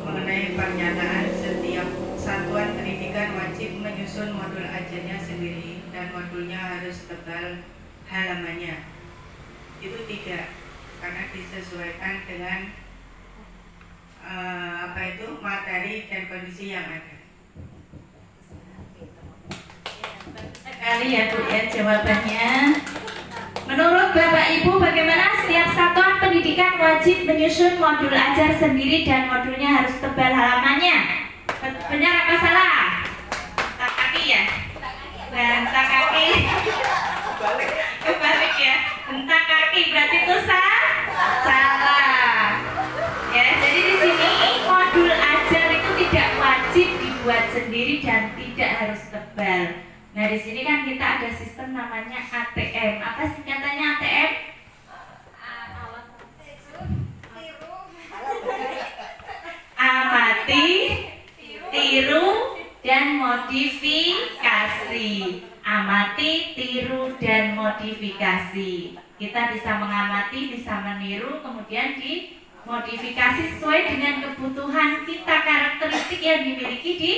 Mengenai pernyataan setiap satuan pendidikan wajib menyusun modul ajarnya sendiri dan modulnya harus tebal halamannya. Itu tidak, karena disesuaikan dengan materi dan kondisi yang ada. Sekali ya Bu ya jawabannya. Menurut Bapak Ibu bagaimana setiap satuan pendidikan wajib menyusun modul ajar sendiri dan modulnya harus tebal halamannya? Benar apa salah? Tak kaki ya? Bentak kaki. Kebalik ya. Bentak kaki berarti itu salah. Ya, jadi di sini modul ajar itu tidak wajib dibuat sendiri dan tidak harus tebal. Nah, di sini kan kita ada sistem namanya ATM. Apa singkatannya ATM? Amati, tiru, dan modifikasi. Amati, tiru, dan modifikasi. Kita bisa mengamati, bisa meniru, kemudian dimodifikasi sesuai dengan kebutuhan kita, karakteristik yang dimiliki di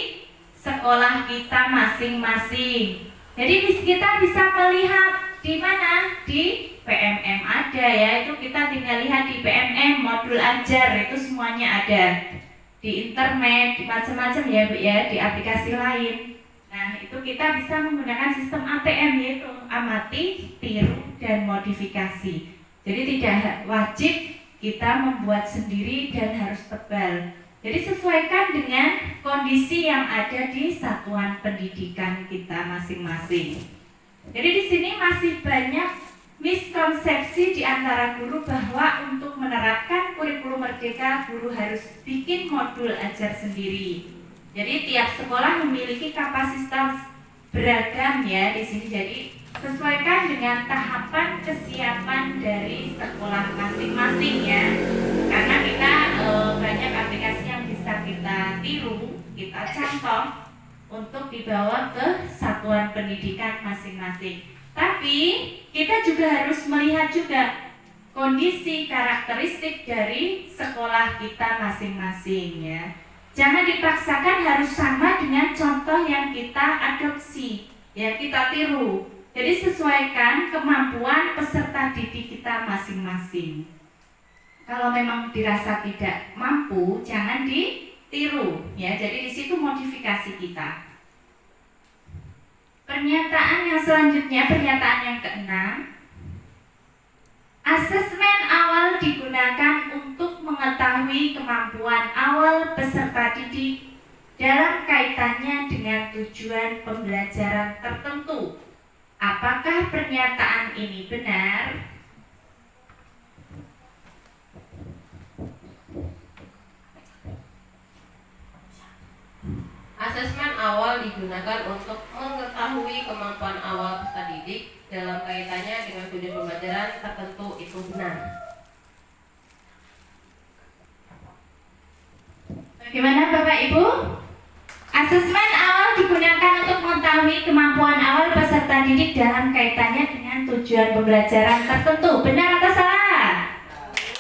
sekolah kita masing-masing. Jadi kita bisa melihat di mana, di PMM ada ya, itu kita tinggal lihat di PMM modul ajar itu semuanya ada. Di internet, macam-macam ya Bu ya, di aplikasi lain. Nah, itu kita bisa menggunakan sistem ATM, yaitu amati, tiru, dan modifikasi. Jadi tidak wajib kita membuat sendiri dan harus tebal. Jadi sesuaikan dengan kondisi yang ada di satuan pendidikan kita masing-masing. Jadi di sini masih banyak miskonsepsi di antara guru bahwa untuk menerapkan kurikulum merdeka, guru harus bikin modul ajar sendiri. Jadi tiap sekolah memiliki kapasitas beragam ya di sini. Jadi sesuaikan dengan tahapan kesiapan dari sekolah masing-masing ya. Karena kita banyak aplikasi yang bisa kita tiru, kita contoh untuk dibawa ke satuan pendidikan masing-masing. Tapi kita juga harus melihat juga kondisi karakteristik dari sekolah kita masing-masing ya. Jangan dipaksakan harus sama dengan contoh yang kita adopsi, ya kita tiru. Jadi sesuaikan kemampuan peserta didik kita masing-masing. Kalau memang dirasa tidak mampu, jangan ditiru ya. Jadi di situ modifikasi kita. Pernyataan yang selanjutnya, pernyataan yang keenam. Asesmen awal digunakan untuk mengetahui kemampuan awal peserta didik dalam kaitannya dengan tujuan pembelajaran tertentu. Apakah pernyataan ini benar? Asesmen awal digunakan untuk mengetahui kemampuan awal peserta didik dalam kaitannya dengan tujuan pembelajaran tertentu, itu benar. Bagaimana Bapak Ibu? Asesmen awal digunakan untuk mengetahui kemampuan awal peserta didik dalam kaitannya dengan tujuan pembelajaran tertentu. Benar atau salah?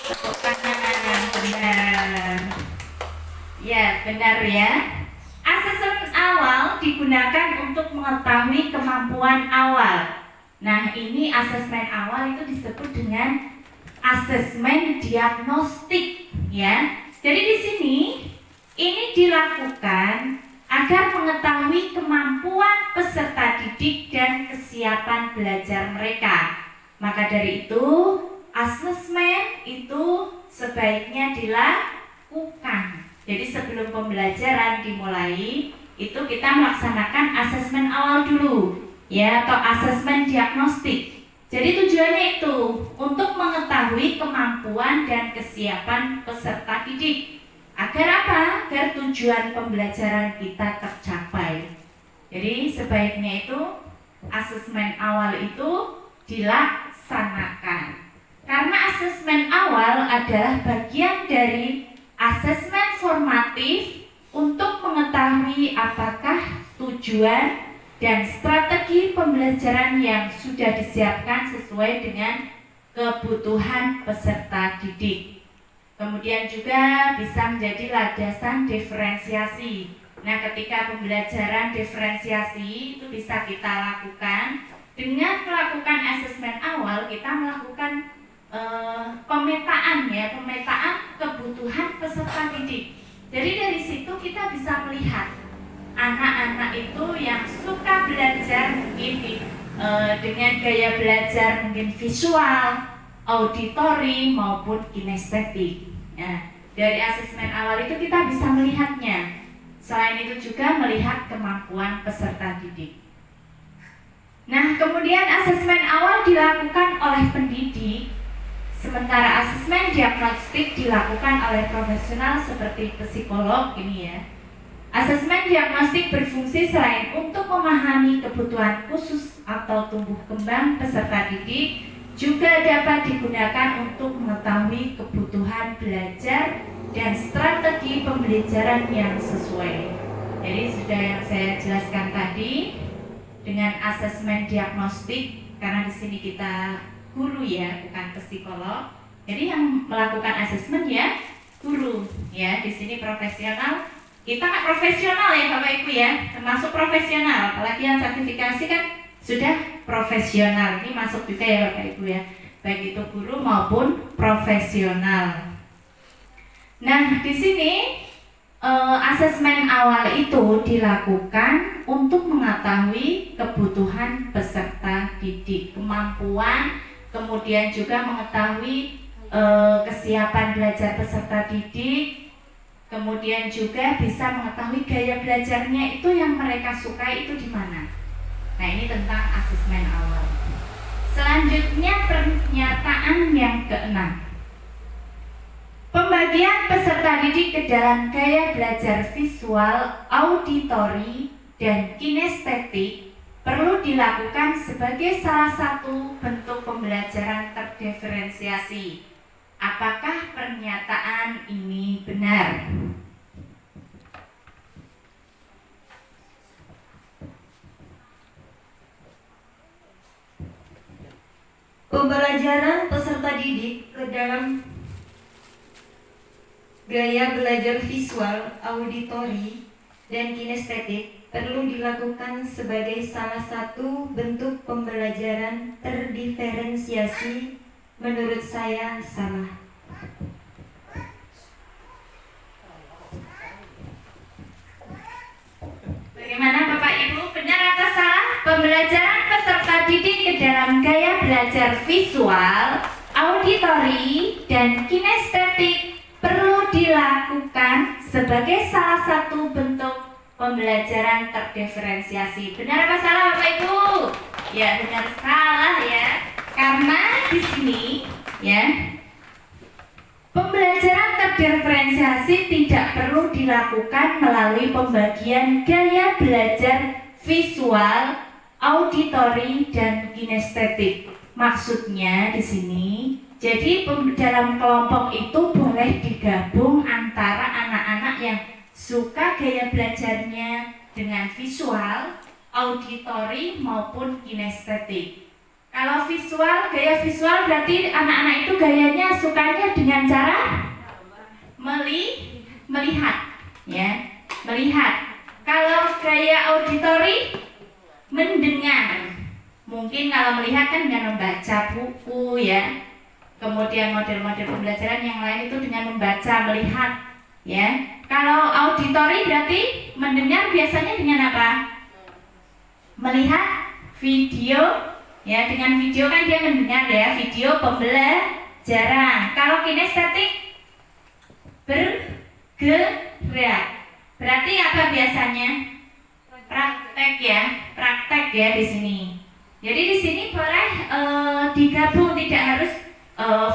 Tepuk tangan. Benar. Ya, benar ya. Asesmen awal digunakan untuk mengetahui kemampuan awal. Nah, ini asesmen awal itu disebut dengan asesmen diagnostik ya. Jadi di sini ini dilakukan agar mengetahui kemampuan peserta didik dan kesiapan belajar mereka. Maka dari itu, asesmen itu sebaiknya dilakukan. Jadi sebelum pembelajaran dimulai, itu kita melaksanakan asesmen awal dulu, ya, atau asesmen diagnostik. Jadi tujuannya itu untuk mengetahui kemampuan dan kesiapan peserta didik. Agar apa? Agar tujuan pembelajaran kita tercapai. Jadi sebaiknya itu asesmen awal itu dilaksanakan. Karena asesmen awal adalah bagian dari asesmen formatif untuk mengetahui apakah tujuan dan strategi pembelajaran yang sudah disiapkan sesuai dengan kebutuhan peserta didik. Kemudian juga bisa menjadi landasan diferensiasi. Nah, ketika pembelajaran diferensiasi itu bisa kita lakukan dengan melakukan asesmen awal, kita melakukan pemetaan ya, pemetaan kebutuhan peserta didik. Jadi dari situ kita bisa melihat anak-anak itu yang suka belajar mungkin dengan gaya belajar mungkin visual, auditori maupun kinestetik. Nah, dari asesmen awal itu kita bisa melihatnya. Selain itu juga melihat kemampuan peserta didik. Nah, kemudian asesmen awal dilakukan oleh pendidik. Sementara asesmen diagnostik dilakukan oleh profesional seperti psikolog ini ya. Asesmen diagnostik berfungsi selain untuk memahami kebutuhan khusus atau tumbuh kembang peserta didik, juga dapat digunakan untuk mengetahui kebutuhan belajar dan strategi pembelajaran yang sesuai. Jadi sudah yang saya jelaskan tadi dengan asesmen diagnostik, karena di sini kita guru ya, bukan psikolog. Jadi yang melakukan asesmen ya guru ya. Di sini profesional. Kita nggak profesional ya Bapak Ibu ya, termasuk profesional. Apalagi yang sertifikasi kan sudah profesional. Ini masuk juga ya Bapak Ibu ya, baik itu guru maupun profesional. Nah di sini asesmen awal itu dilakukan untuk mengetahui kebutuhan peserta didik, kemampuan, kemudian juga mengetahui kesiapan belajar peserta didik, kemudian juga bisa mengetahui gaya belajarnya itu yang mereka sukai itu di mana. Nah, ini tentang asesmen awal. Selanjutnya pernyataan yang keenam. Pembagian peserta didik ke dalam gaya belajar visual, auditori, dan kinestetik perlu dilakukan sebagai salah satu bentuk pembelajaran terdiferensiasi. Apakah pernyataan ini benar? Pembelajaran peserta didik ke dalam gaya belajar visual, auditori, dan kinestetik perlu dilakukan sebagai salah satu bentuk pembelajaran terdiferensiasi. Menurut saya salah. Bagaimana Bapak Ibu, benar atau salah? Pembelajaran peserta didik ke dalam gaya belajar visual, auditori, dan kinestetik perlu dilakukan sebagai salah satu bentuk pembelajaran terdiferensiasi. Benar apa salah Bapak Ibu? Ya, benar salah ya. Karena di sini ya, pembelajaran terdiferensiasi tidak perlu dilakukan melalui pembagian gaya belajar visual, auditori, dan kinestetik. Maksudnya di sini, jadi dalam kelompok itu boleh digabung antara anak-anak yang suka gaya belajarnya dengan visual, auditori, maupun kinestetik. Kalau visual, gaya visual berarti anak-anak itu gayanya sukanya dengan cara melihat, ya, melihat. Kalau gaya auditori, mendengar. Mungkin kalau melihat kan dengan membaca buku, ya. Kemudian model-model pembelajaran yang lain itu dengan membaca, melihat, ya. Kalau auditori berarti mendengar biasanya dengan apa? Melihat video. Ya, dengan video kan dia mendengar ya, video pembelajaran. Kalau kinestetik bergerak. Berarti apa biasanya? Praktek ya di sini. Jadi di sini boleh digabung, tidak harus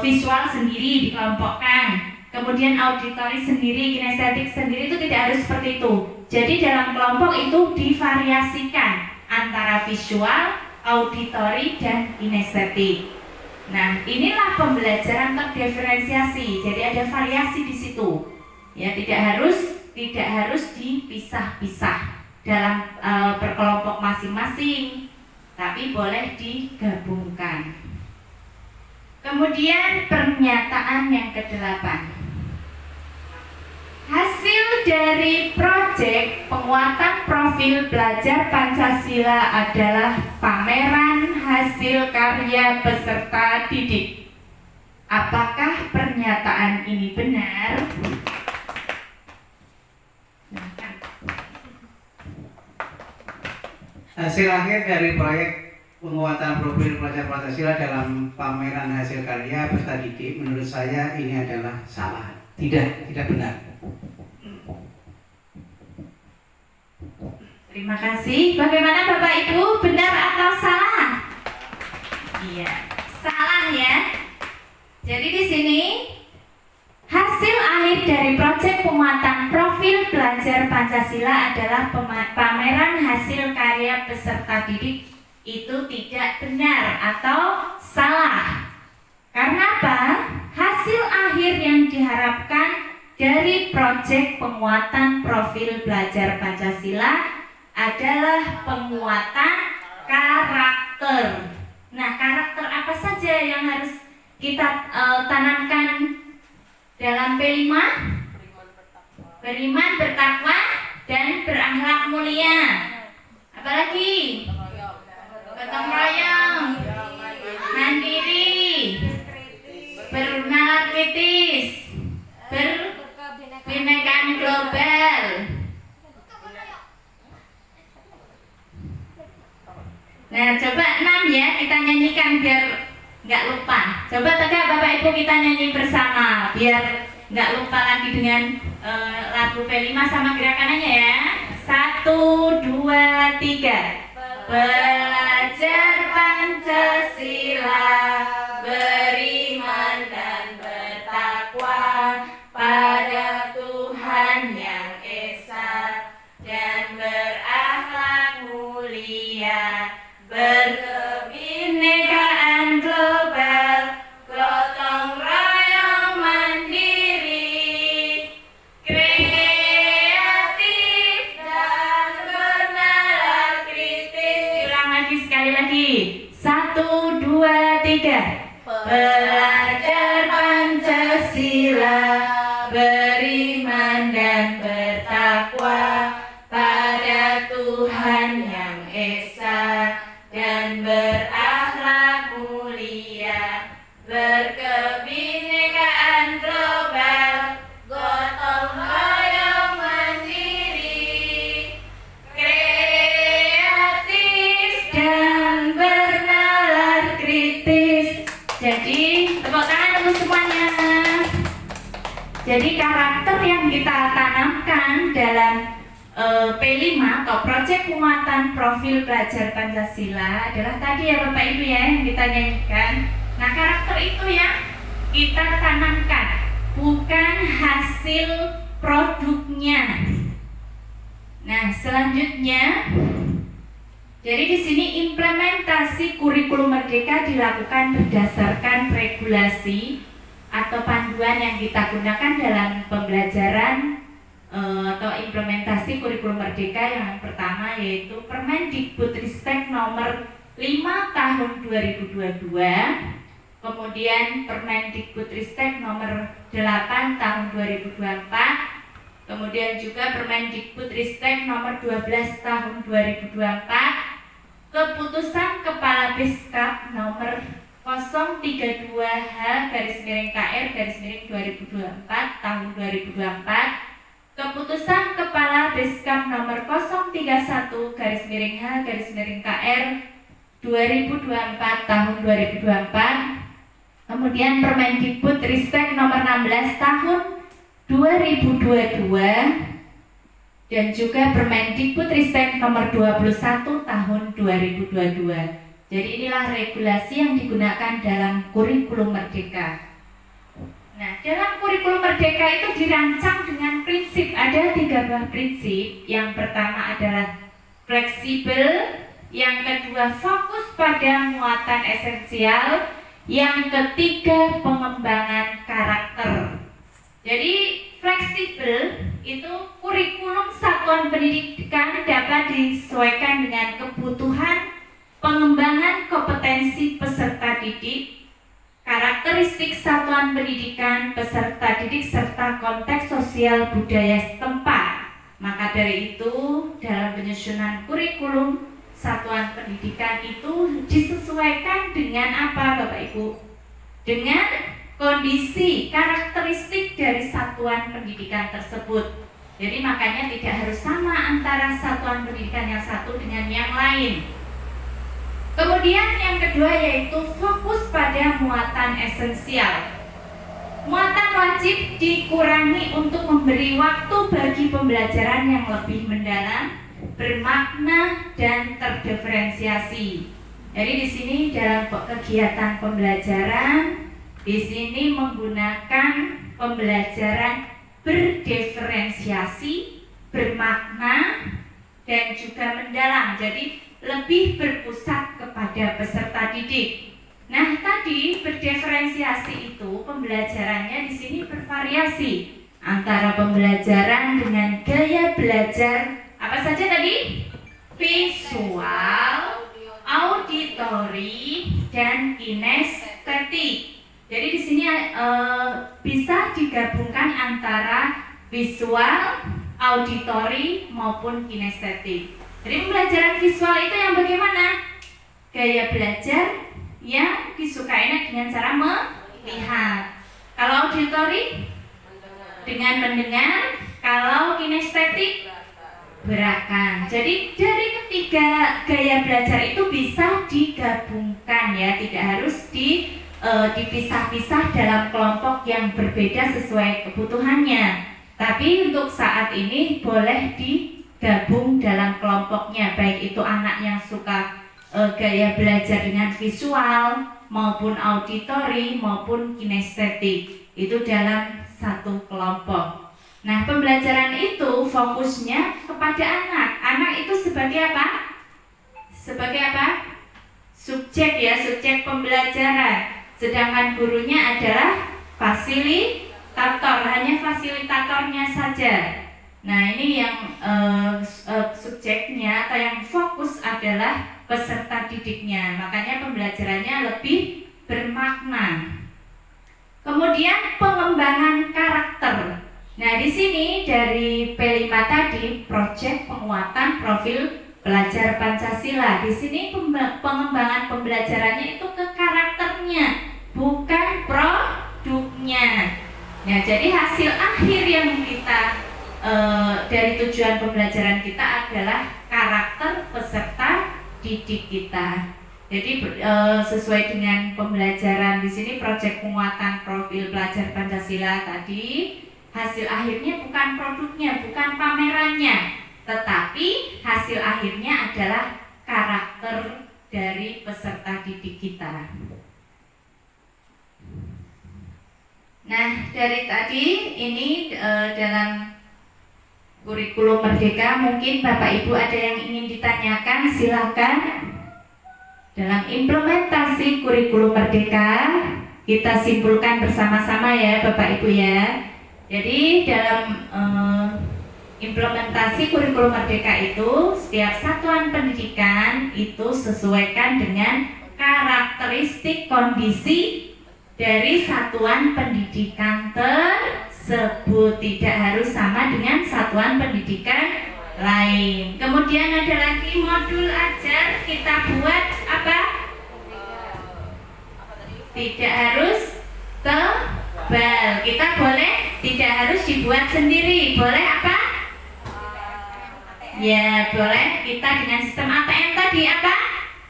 visual sendiri dikelompokkan. Kemudian auditori sendiri, kinestetik sendiri, itu tidak harus seperti itu. Jadi dalam kelompok itu divariasikan antara visual, auditori, dan kinestetik. Nah, inilah pembelajaran terdiferensiasi. Jadi ada variasi di situ. Ya, tidak harus dipisah-pisah dalam berkelompok masing-masing, tapi boleh digabungkan. Kemudian pernyataan yang ke-8. Hasil dari proyek penguatan profil belajar Pancasila adalah pameran hasil karya peserta didik. Apakah pernyataan ini benar? Hasil akhir dari proyek penguatan profil pelajar Pancasila dalam pameran hasil karya peserta didik, menurut saya ini adalah salah. Tidak benar. Terima kasih. Bagaimana Bapak Ibu, benar atau salah? Iya, salah ya. Jadi di sini hasil akhir dari proyek penguatan profil pelajar Pancasila adalah pameran hasil karya peserta didik. Itu tidak benar atau salah. Karena apa? Hasil akhir yang diharapkan dari proyek penguatan profil belajar Pancasila adalah penguatan karakter. Nah, karakter apa saja yang harus kita tanamkan dalam P5? Beriman, bertakwa, dan berakhlak mulia. Apalagi? Gotong royong, mandiri, bernalar kritis, berkebinekaan global, biar nggak lupa lagi dengan lagu P5 sama gerakannya ya. 1, 2, 3. Belajar Pancasila, beriman dan bertakwa pada Tuhan Yang Esa, dan berakhlak mulia, berkebinekaan global, gotong royong mandiri, kreatif dan bernalar kritis. Ulang lagi, sekali lagi. 1, 2, 3. Belajar Pancasila, beriman dan bertakwa pada Tuhan Yang Esa, dan berakhlak mulia, berkebinekaan global, gotong royong mandiri, kreatif dan bernalar kritis. Jadi tepuk tangan untuk semuanya. Jadi karakter yang kita tanamkan dalam P5 atau Proyek Penguatan Profil Pelajar Pancasila adalah tadi ya Bapak Ibu ya yang kita nyanyikan. Nah, karakter itu yang kita tanamkan, bukan hasil produknya. Nah, selanjutnya, jadi di sini implementasi kurikulum Merdeka dilakukan berdasarkan regulasi atau panduan yang kita gunakan dalam pembelajaran atau implementasi kurikulum Merdeka. Yang pertama yaitu Permendikbudristek nomor 5 tahun 2022, kemudian Permendikbudristek nomor 8 tahun 2024, kemudian juga Permendikbudristek nomor 12 tahun 2024, Keputusan Kepala Beskap nomor 032H/KR/2024 tahun 2024, Keputusan Kepala Beskap nomor 031/H/KR 2024 tahun 2024, kemudian Permendikbudristek nomor 16 tahun 2022, dan juga Permendikbudristek nomor 21 tahun 2022. Jadi inilah regulasi yang digunakan dalam kurikulum Merdeka. Nah, dalam kurikulum Merdeka itu dirancang dengan prinsip, ada 3 buah prinsip. Yang pertama adalah fleksibel, yang kedua fokus pada muatan esensial, yang ketiga pengembangan karakter. Jadi fleksibel itu kurikulum satuan pendidikan dapat disesuaikan dengan kebutuhan pengembangan kompetensi peserta didik, karakteristik satuan pendidikan peserta didik, serta konteks sosial budaya setempat. Maka dari itu, dalam penyusunan kurikulum satuan pendidikan itu disesuaikan dengan apa Bapak Ibu? Dengan kondisi, karakteristik dari satuan pendidikan tersebut. Jadi makanya tidak harus sama antara satuan pendidikan yang satu dengan yang lain. Kemudian yang kedua yaitu fokus pada muatan esensial. Muatan wajib dikurangi untuk memberi waktu bagi pembelajaran yang lebih mendalam, bermakna, dan terdiferensiasi. Jadi di sini dalam kegiatan pembelajaran, di sini menggunakan pembelajaran berdiferensiasi, bermakna, dan juga mendalam. Jadi lebih berpusat kepada peserta didik. Nah, tadi berdiferensiasi itu pembelajarannya di sini bervariasi antara pembelajaran dengan gaya belajar apa saja tadi? Visual, auditori, dan kinestetik. Jadi di sini bisa digabungkan antara visual, auditori maupun kinestetik. Jadi pembelajaran visual itu yang bagaimana? Gaya belajar yang disukainya dengan cara melihat. Kalau auditori dengan mendengar, kalau kinestetik gerakan. Jadi dari ketiga gaya belajar itu bisa digabungkan ya, tidak harus dipisah-pisah dalam kelompok yang berbeda sesuai kebutuhannya. Tapi untuk saat ini boleh digabung dalam kelompoknya, baik itu anak yang suka gaya belajar dengan visual maupun auditori maupun kinestetik, itu dalam satu kelompok. Nah, pembelajaran itu fokusnya kepada anak. Anak itu sebagai apa? Sebagai apa? Subjek ya, subjek pembelajaran. Sedangkan gurunya adalah fasilitator, hanya fasilitatornya saja. Nah, ini yang subjeknya atau yang fokus adalah peserta didiknya. Makanya pembelajarannya lebih bermakna. Kemudian pengembangan karakter. Nah, di sini dari P5 tadi, proyek penguatan profil pelajar Pancasila. Di sini pengembangan pembelajarannya itu ke karakternya, bukan produknya. Nah, jadi hasil akhir yang kita dari tujuan pembelajaran kita adalah karakter peserta didik kita. Jadi sesuai dengan pembelajaran di sini proyek penguatan profil pelajar Pancasila tadi, hasil akhirnya bukan produknya, bukan pamerannya, tetapi hasil akhirnya adalah karakter dari peserta didik kita. Nah, dari tadi ini dalam kurikulum Merdeka, mungkin Bapak Ibu ada yang ingin ditanyakan, silakan. Dalam implementasi kurikulum Merdeka, kita simpulkan bersama-sama ya Bapak Ibu ya. Jadi dalam implementasi kurikulum Merdeka itu, setiap satuan pendidikan itu sesuaikan dengan karakteristik kondisi dari satuan pendidikan tersebut, tidak harus sama dengan satuan pendidikan lain. Kemudian ada lagi modul ajar, kita buat apa? Tidak harus tebal. Kita boleh tidak harus dibuat sendiri. Boleh apa? Ya, boleh kita dengan sistem ATM tadi apa?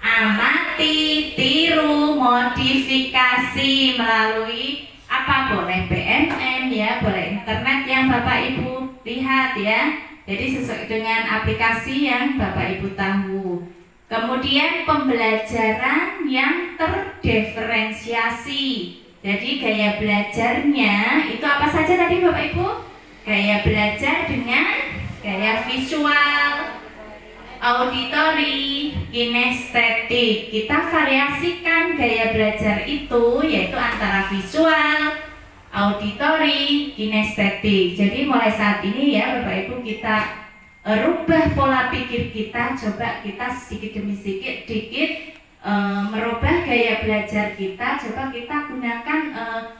Amati, tiru, modifikasi melalui apa? Boleh BMM ya, boleh internet yang Bapak Ibu lihat ya. Jadi sesuai dengan aplikasi yang Bapak Ibu tahu. Kemudian pembelajaran yang terdiferensiasi. Jadi gaya belajarnya itu apa saja tadi Bapak Ibu? Gaya belajar dengan gaya visual, auditori, kinestetik. Kita variasikan gaya belajar itu yaitu antara visual, auditori, kinestetik. Jadi mulai saat ini ya Bapak Ibu kita rubah pola pikir kita, coba kita sedikit demi sedikit merubah gaya belajar kita. Coba kita gunakan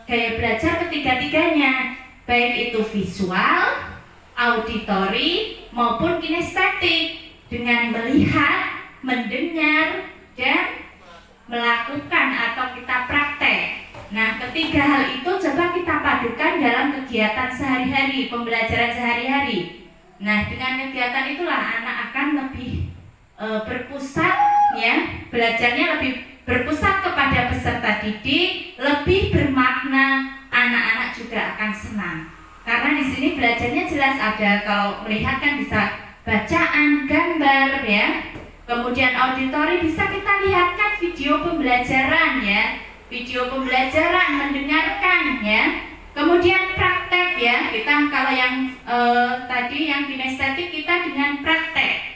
gaya belajar ketiga-tiganya, baik itu visual, auditori maupun kinestetik, dengan melihat, mendengar, dan melakukan atau kita praktek. Nah, ketiga hal itu coba kita padukan dalam kegiatan sehari-hari, pembelajaran sehari-hari. Nah, dengan kegiatan itulah anak akan lebih berpusat ya, belajarnya lebih berpusat kepada peserta didik, lebih bermakna, anak-anak juga akan senang. Karena di sini belajarnya jelas ada, kalau melihat kan bisa bacaan, gambar ya. Kemudian auditori bisa kita lihatkan video pembelajaran ya, video pembelajaran, mendengarkan ya. Kemudian praktek ya, kita kalau yang tadi yang kinestetik kita dengan praktek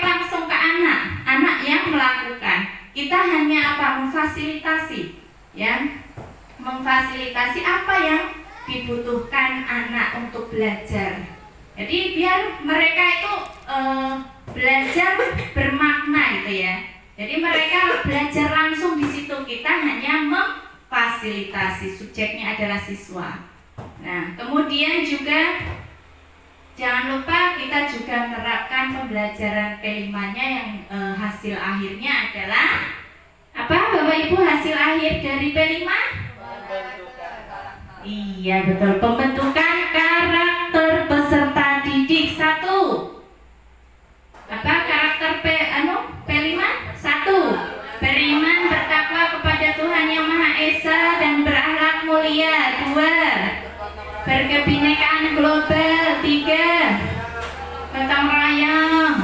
langsung ke anak yang melakukan. Kita hanya apa? Memfasilitasi ya, memfasilitasi apa yang dibutuhkan anak untuk belajar. Jadi biar mereka itu belajar bermakna gitu ya. Jadi mereka belajar langsung di situ, kita hanya memfasilitasi, subjeknya adalah siswa. Nah, kemudian juga jangan lupa kita juga menerapkan pembelajaran P5-nya yang hasil akhirnya adalah apa Bapak Ibu? Hasil akhir dari P5? Iya betul, pembentukan karakter peserta didik 1. Apa karakter P5? 1. Beriman bertakwa kepada Tuhan Yang Maha Esa. berkebinekaan global. 3, gotong royong,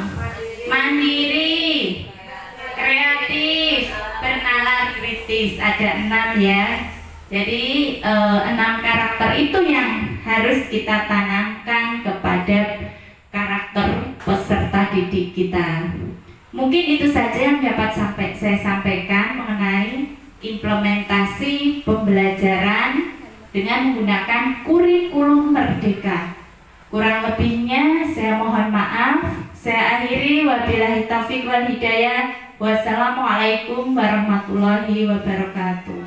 mandiri, kreatif, bernalar kritis. Ada 6 ya. Jadi 6 karakter itu yang harus kita tanamkan kepada karakter peserta didik kita. Mungkin itu saja yang dapat saya sampaikan mengenai implementasi pembelajaran dengan menggunakan kurikulum merdeka. Kurang lebihnya saya mohon maaf. Saya akhiri, wabillahi taufik wal hidayah. Wassalamualaikum warahmatullahi wabarakatuh.